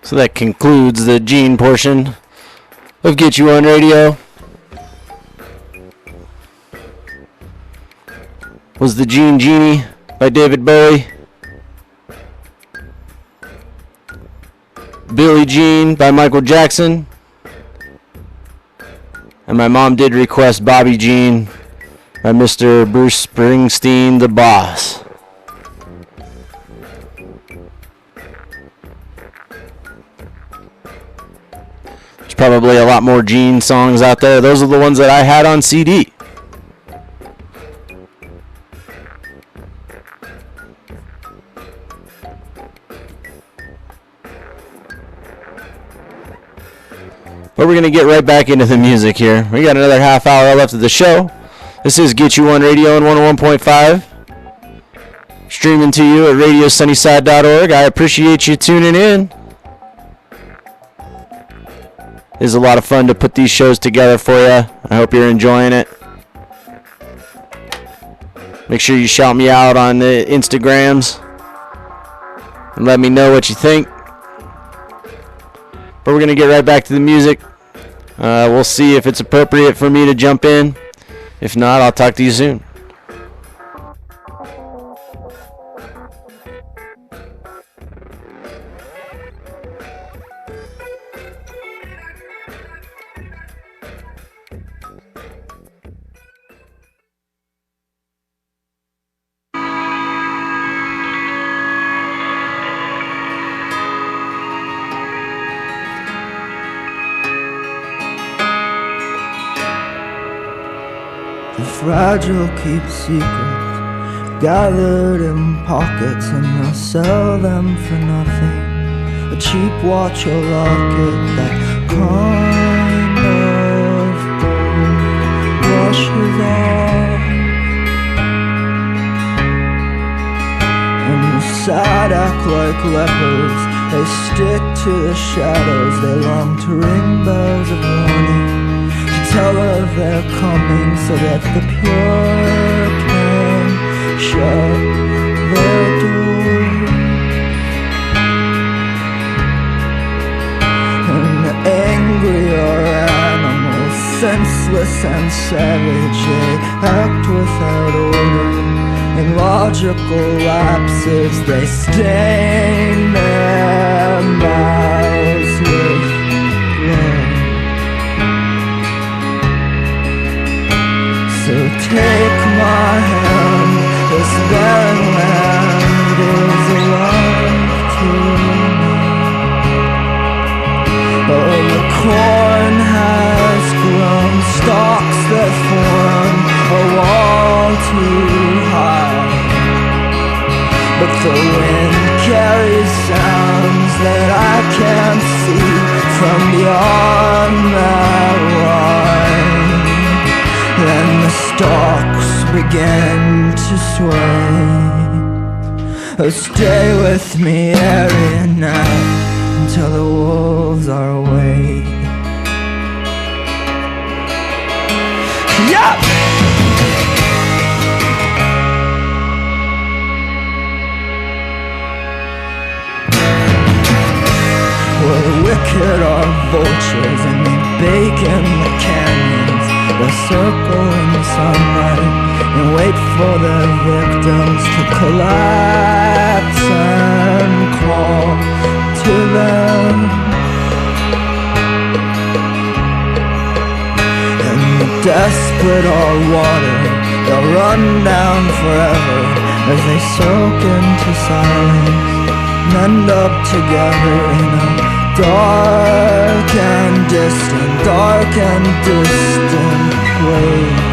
So that concludes the Gene portion of Get You On Radio. Was the Gene Genie by David Bowie. Billie Jean by Michael Jackson. And my mom did request Bobby Jean by Mr. Bruce Springsteen, the boss. There's probably a lot more Gene songs out there. Those are the ones that I had on CD. But we're going to get right back into the music here. We got another half hour left of the show. This is Get You On Radio on 101.5. Streaming to you at radiosunnyside.org. I appreciate you tuning in. It is a lot of fun to put these shows together for you. I hope you're enjoying it. Make sure you shout me out on the Instagrams and let me know what you think. But we're going to get right back to the music. We'll see if it's appropriate for me to jump in. If not, I'll talk to you soon. Fragile keep secrets gathered in pockets, and they'll sell them for nothing. A cheap watch or locket, that kind of gold washes off. And the sad act like lepers, they stick to the shadows, they long to ring bells of warning, tell her they're coming so that the pure can shut their door. And the angrier animals, senseless and savage, they act without order. In logical lapses, they stain their mouths with blood. So take my hand, this barren land is alive to me. Oh, the corn has grown, stalks that form a wall too high. But the wind carries sounds that I can't see from beyond that line. Then the stalks begin to sway. Oh, stay with me every night until the wolves are away. Yeah! Well, the wicked are vultures and they bake in the canyons. They circle in the sunlight and wait for their victims to collapse and crawl to them. And the desperate are water, they'll run down forever as they soak into silence and end up together in a dark and distant place.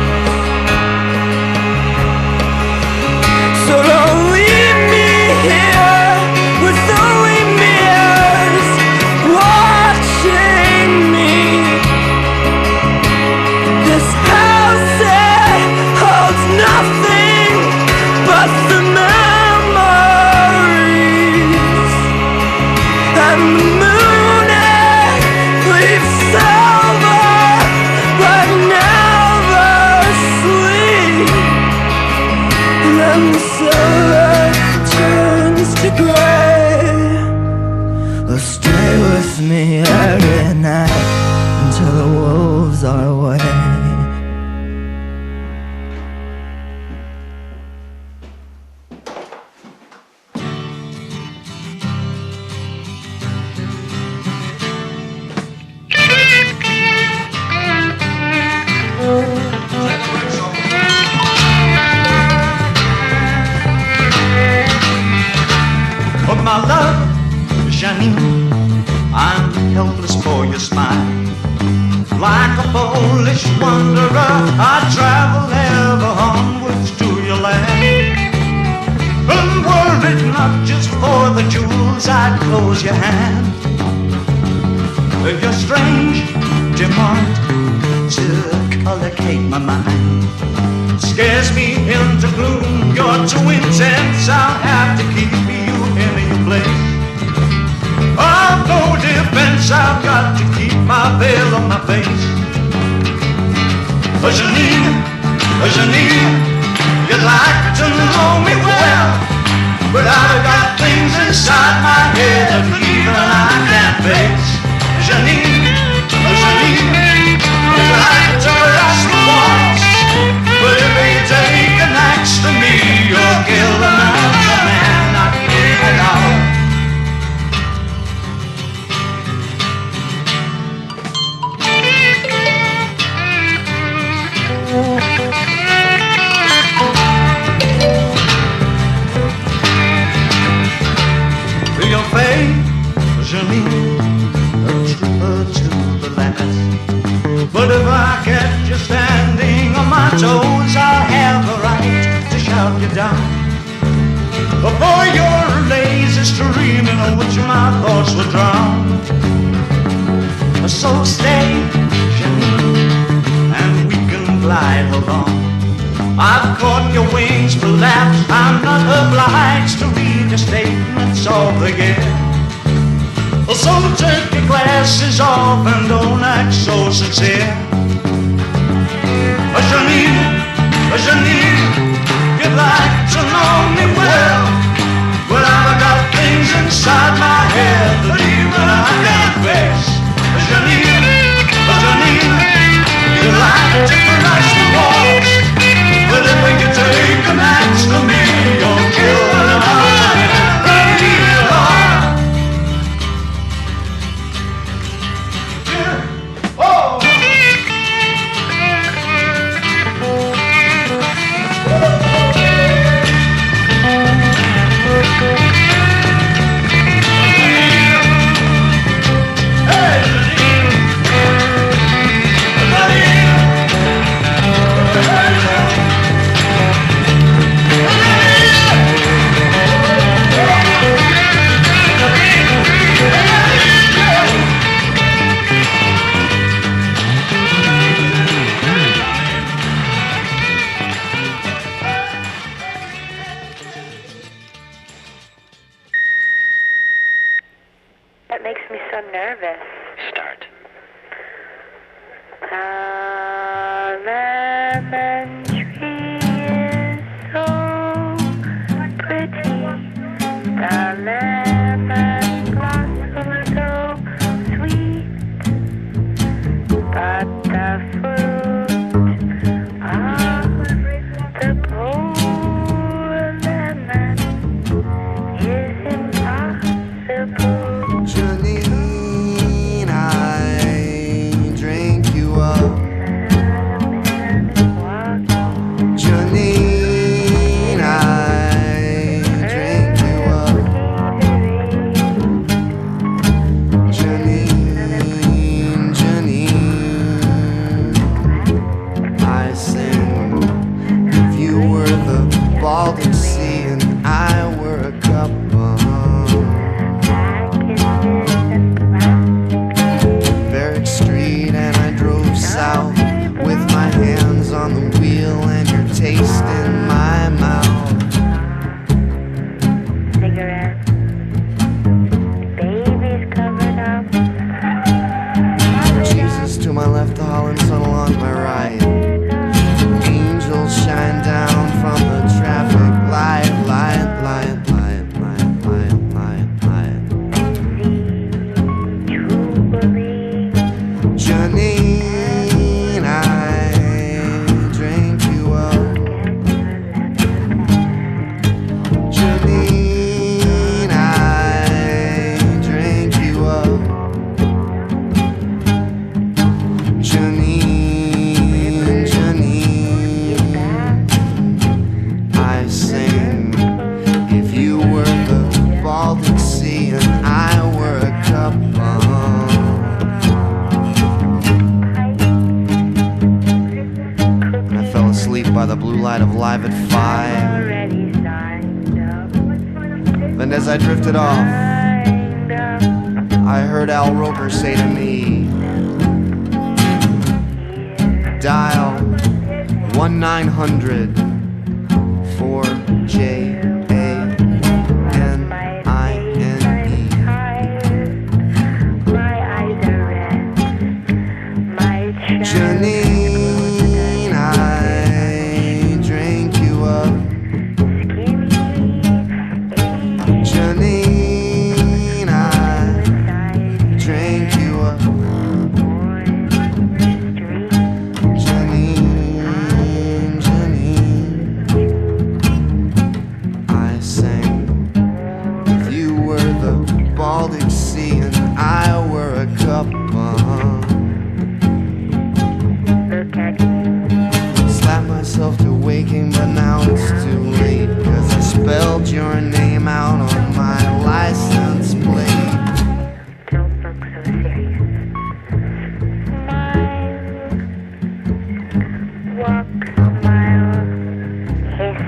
So don't leave me here with only mirrors watching me. This house, it holds nothing but the memories, and the moon, it leaves silver but never sleep. And the silver turns to gray. Oh, stay with not just for the jewels, I'd close your hand. You're strange, demonic, to color-cake my mind. Scares me into gloom, you're too intense, I'll have to keep you in your place. I've no defense, I've got to keep my veil on my face. Janine, you'd like to know me well, but I've got things inside my head that even I can't face. Janine, you'd like to rush the walls, but if you take an axe to me, you'll kill another man, not me at all. Your fate, Janine, a trooper to the last. But if I catch you standing on my toes, I'll have the right to shout you down. Before your lazy streaming on which my thoughts will drown. So stay, Janine, and we can glide along. I've caught your wings, perhaps I'm not obliged to read the statements of the year. So take your glasses off and don't act so sincere. Janine, you'd like to know me well, but I've got things inside my head that even I can't face. Janine, you'd like to crush the walls, but if you take an axe to me, you'll kill another man. That makes me so nervous. Start. A lemon tree is so pretty. The lemon blossoms so sweet. But the fruit of the poor lemon is impossible. Janine, I drink you up. Janine, I drink you up. Janine, I sing. If you were the Baltic Sea and I were a cup of Street, and I drove south with my hands on the wheel and your taste in my mouth. Cigarette. Baby's covered up. Jesus to my left, the Holland Sun along my right. Angels shine down from the traffic light, light, light, light, light, light, light, light. Janine, I drink you up. Janine, I drink you up. Janine, I sing. If you were the Baltic Sea and I were a cup of asleep by the blue light of Live at 5. And as I drifted off, I heard Al Roker say to me, dial 1-900 for JANINE. Janine, I drink you up. Janine, I drink you up. Janine, Janine, I sang. If you were the Baltic Sea and I were a cup, slap myself to waking, but now it's too late, 'cause I spelled your name out on my license plate. Don't look so serious. Smile. Walk, smile, hiss.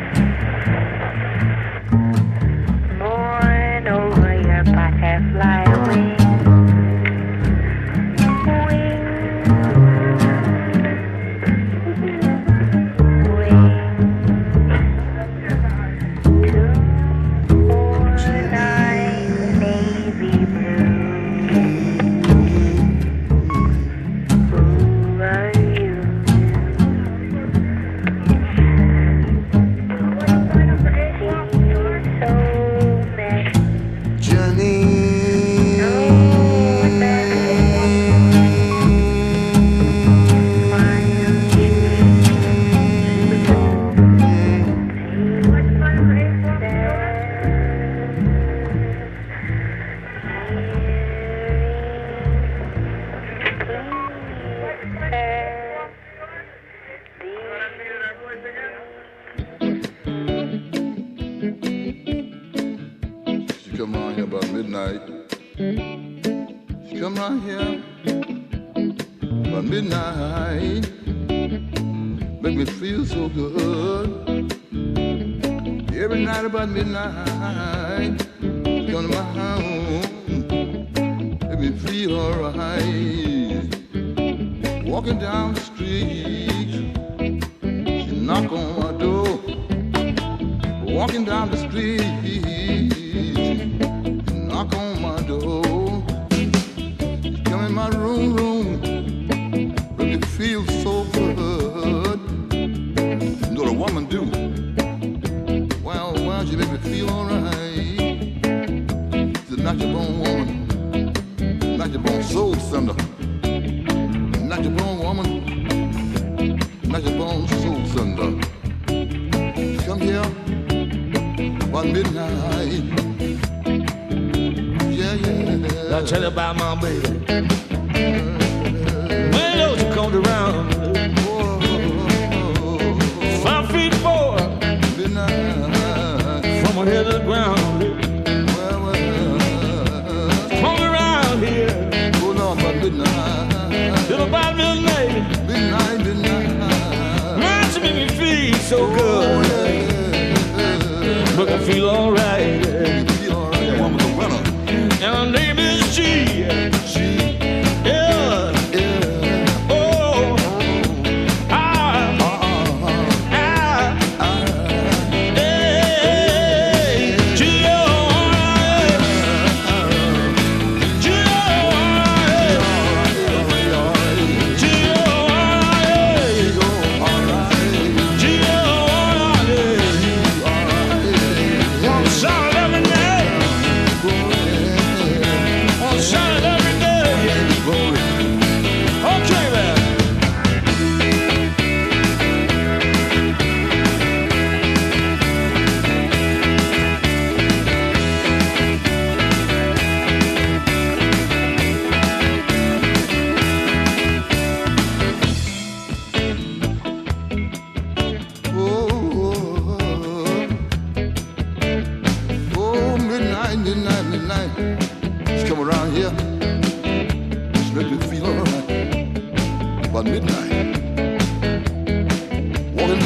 Mourn over your butterfly wing. Tell you about my baby. When those you come around, 5 feet 4 from my head to the ground. Come around here till about midnight. Man, she make me feel so good. Make me feel alright. Woman's a winner. And her name is G. Yeah. Oh. Hey. G.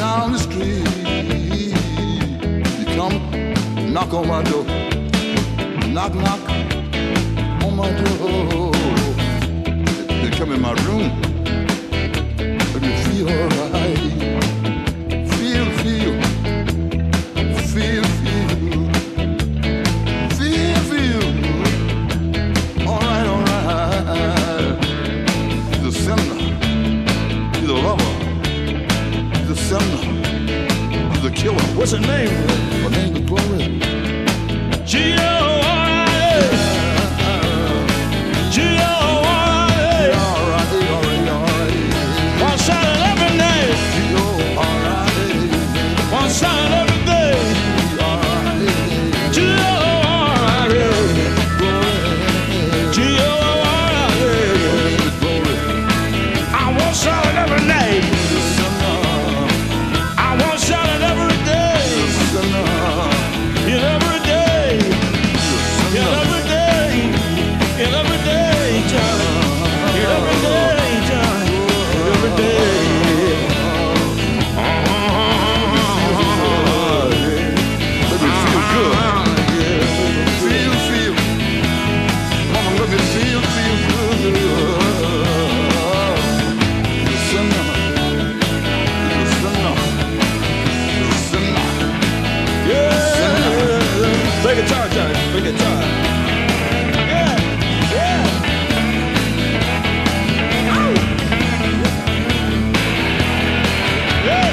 down the street. You come, knock on my door. knock, knock on my door. They come in my room. Let me feel alright. Feel, feel. Feel, feel. Feel, feel. Alright, alright. He's a sinner. He's a lover. He's a sinner. He's a killer. What's her name? Her name is Glory. G-O-R-I-A. G-O-R-I-A. One shot every night. One shot every day. G-O-R-I-A. G-O-R-I-A. I want shot every night. I want shot every day. Every day. Every day. Every day, Johnny. Every day, Johnny. Every day. Let me feel good. Feel, feel. Mama, let me feel, feel good. He's a sinner. He's a sinner. He's a sinner. Yeah. Play guitar, Johnny. Play guitar. Yeah. Yeah. Ow. Yeah.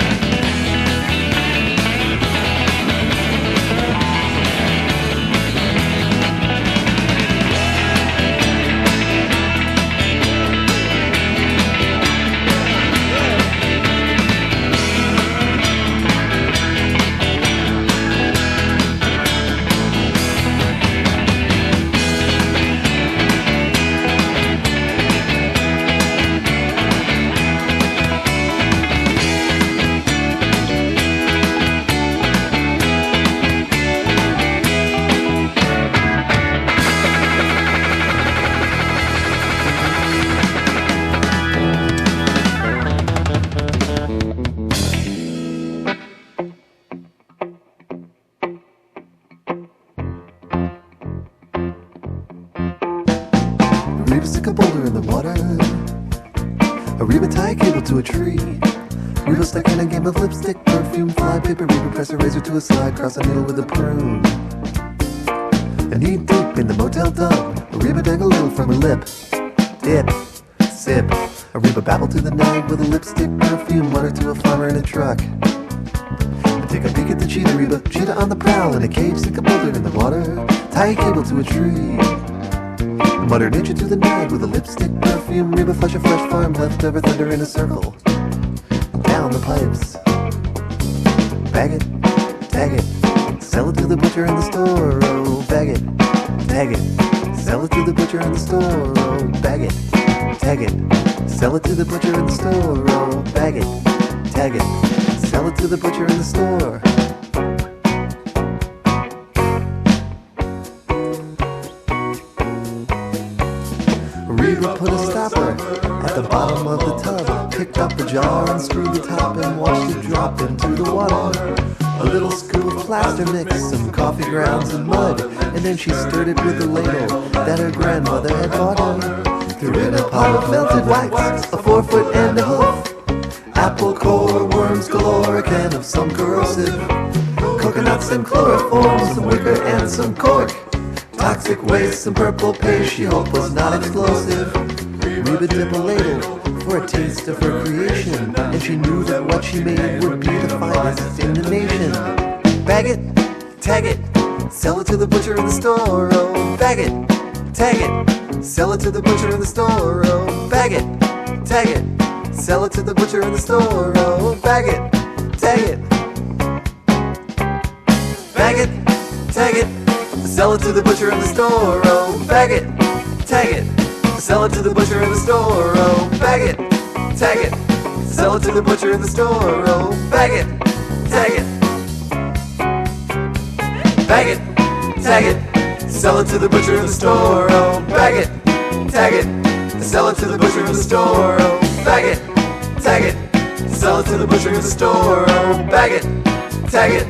Reba stick a boulder in the water. A Reba tie a cable to a tree. Reba stuck in a game of lipstick, perfume, flypaper. Reba press a razor to a slide, cross a needle with a prune. And knee deep in the motel dub, a Reba drank a little from her lip. Dip, sip. A Reba babbled to the night with a lipstick, perfume, water to a farmer in a truck. And take a peek at the cheetah, Reba, cheetah on the prowl in a cage, stick a boulder in the water, tie a cable to a tree. Muttered nature to the night with a lipstick, perfume, Reba flush a fresh farm, leftover thunder in a circle. Down the pipes. Bag it, tag it, sell it to the butcher in the store, oh, bag it, tag it, sell it to the butcher in the store, oh, bag it, tag it, sell it to the butcher in the store, oh, bag it, tag it, sell it to the butcher in the store. Reba put a stopper at the bottom of the tub, picked up the jar and screwed the top and watched it drop into the water. A little scoop of plaster mix, some coffee grounds and mud, and then she stirred it with a ladle that her grandmother had bought her. Threw in a pot of melted wax, a 4-foot and a hoof, apple core, worms galore, a can of some corrosive, coconuts and chloroform, some wicker and some cork, toxic waste, some purple paste she hoped was not explosive. Reba dip a ladle for a taste of her creation, and she knew that what she made would be the finest in the nation. Bag it, tag it, sell it to the butcher in the store, oh, bag it, tag it, sell it to the butcher in the store, oh, bag it, tag it, sell it to the butcher in the store, oh, bag it, tag it, bag it, tag it, sell it to the butcher in the store, oh, bag it, tag it, sell it to the butcher in the store, oh, bag it, tag it, sell it to the butcher in the store, oh, bag it, tag it, bag it, tag it, sell it to the butcher in the store, oh, bag it, tag it, sell it to the butcher in the store, oh, bag it, tag it, sell it to the butcher in the store, oh, bag it, tag it.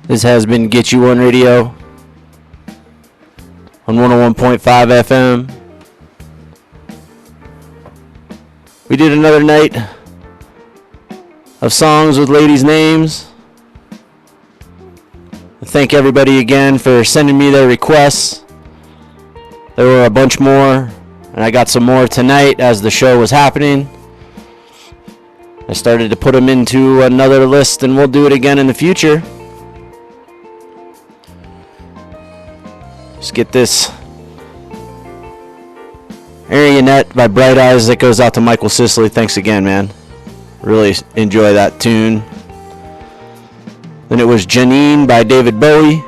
This has been Get You One Radio on 101.5 FM. We did another night of songs with ladies' names. I thank everybody again for sending me their requests. There were a bunch more, and I got some more tonight as the show was happening. I started to put them into another list, and we'll do it again in the future. Just get this Arionette by Bright Eyes that goes out to Michael Sisley. Thanks again, man. Really enjoy that tune. Then it was Janine by David Bowie.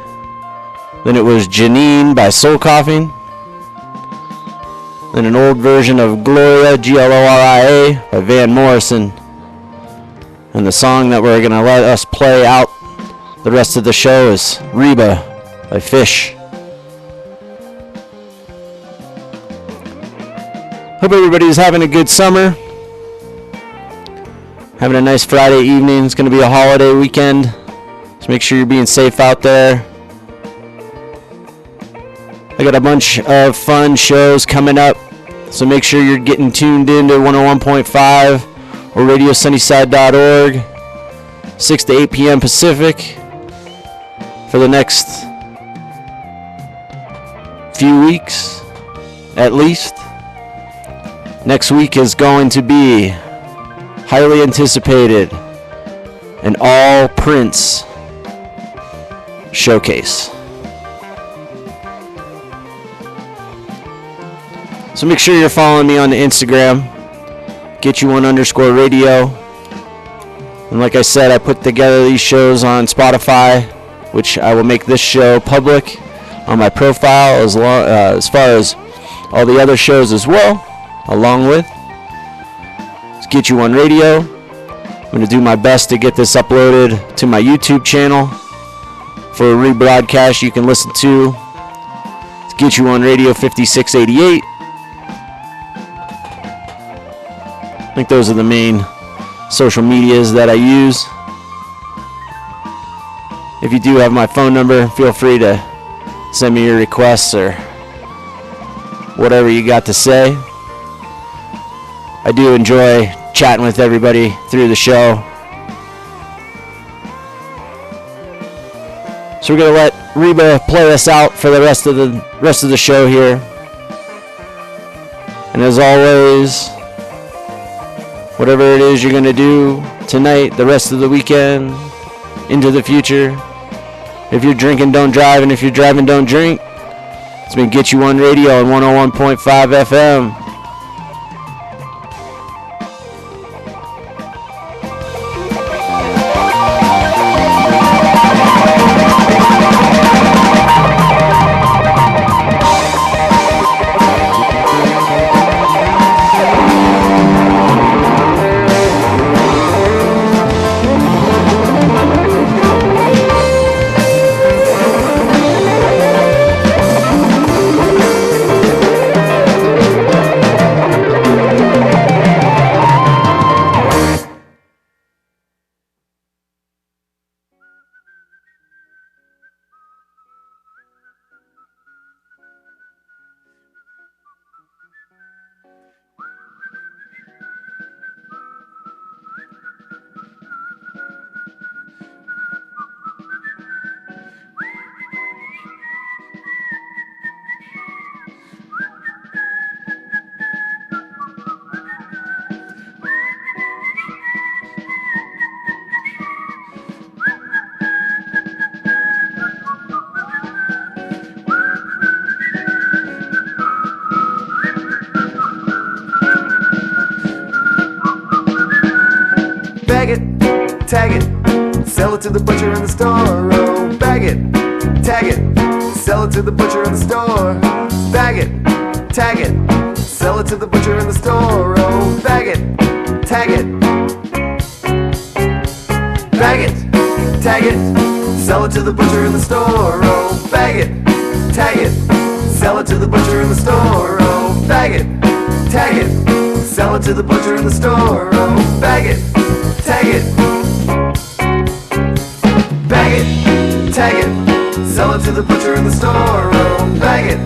Then it was Janine by Soul Coughing. Then an old version of Gloria, Gloria, by Van Morrison. And the song that we're going to let us play out the rest of the show is Reba by Fish. Hope everybody's having a good summer. Having a nice Friday evening. It's going to be a holiday weekend. So make sure you're being safe out there. I got a bunch of fun shows coming up. So make sure you're getting tuned in to 101.5 or radiosunnyside.org. 6 to 8 p.m. Pacific for the next few weeks at least. Next week is going to be highly anticipated an all Prince showcase. So make sure you're following me on the Instagram, GetYouOne_radio. And like I said, I put together these shows on Spotify, which I will make this show public on my profile as far as all the other shows as well. Along with it's Get You One Radio. I'm going to do my best to get this uploaded to my YouTube channel for a rebroadcast you can listen to. It's Get You One Radio 5688. I think those are the main social medias that I use. If you do have my phone number, feel free to send me your requests or whatever you got to say. I do enjoy chatting with everybody through the show. So we're going to let Reba play us out for the rest of the show here. And as always, whatever it is you're going to do tonight, the rest of the weekend, into the future, if you're drinking, don't drive, and if you're driving, don't drink. It's been Get You One Radio on 101.5 FM. Bag it, tag it, sell it to the butcher in the store. Oh, bag it, tag it, sell it to the butcher in the store. Bag it, tag it, sell it to the butcher in the store. Oh, bag it, tag it. Bag it, tag it, sell it to the butcher in the store. Oh, bag it, tag it, sell it to the butcher in the store. Oh, bag it, tag it, sell it to the butcher in the store. Oh, bag it, tag it. Bag it, tag it, sell it to the butcher in the store. Oh, bag it,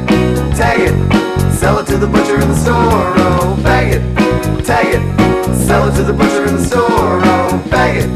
tag it, sell it to the butcher in the store. Oh, bag it, tag it, sell it to the butcher in the store. Oh, bag it,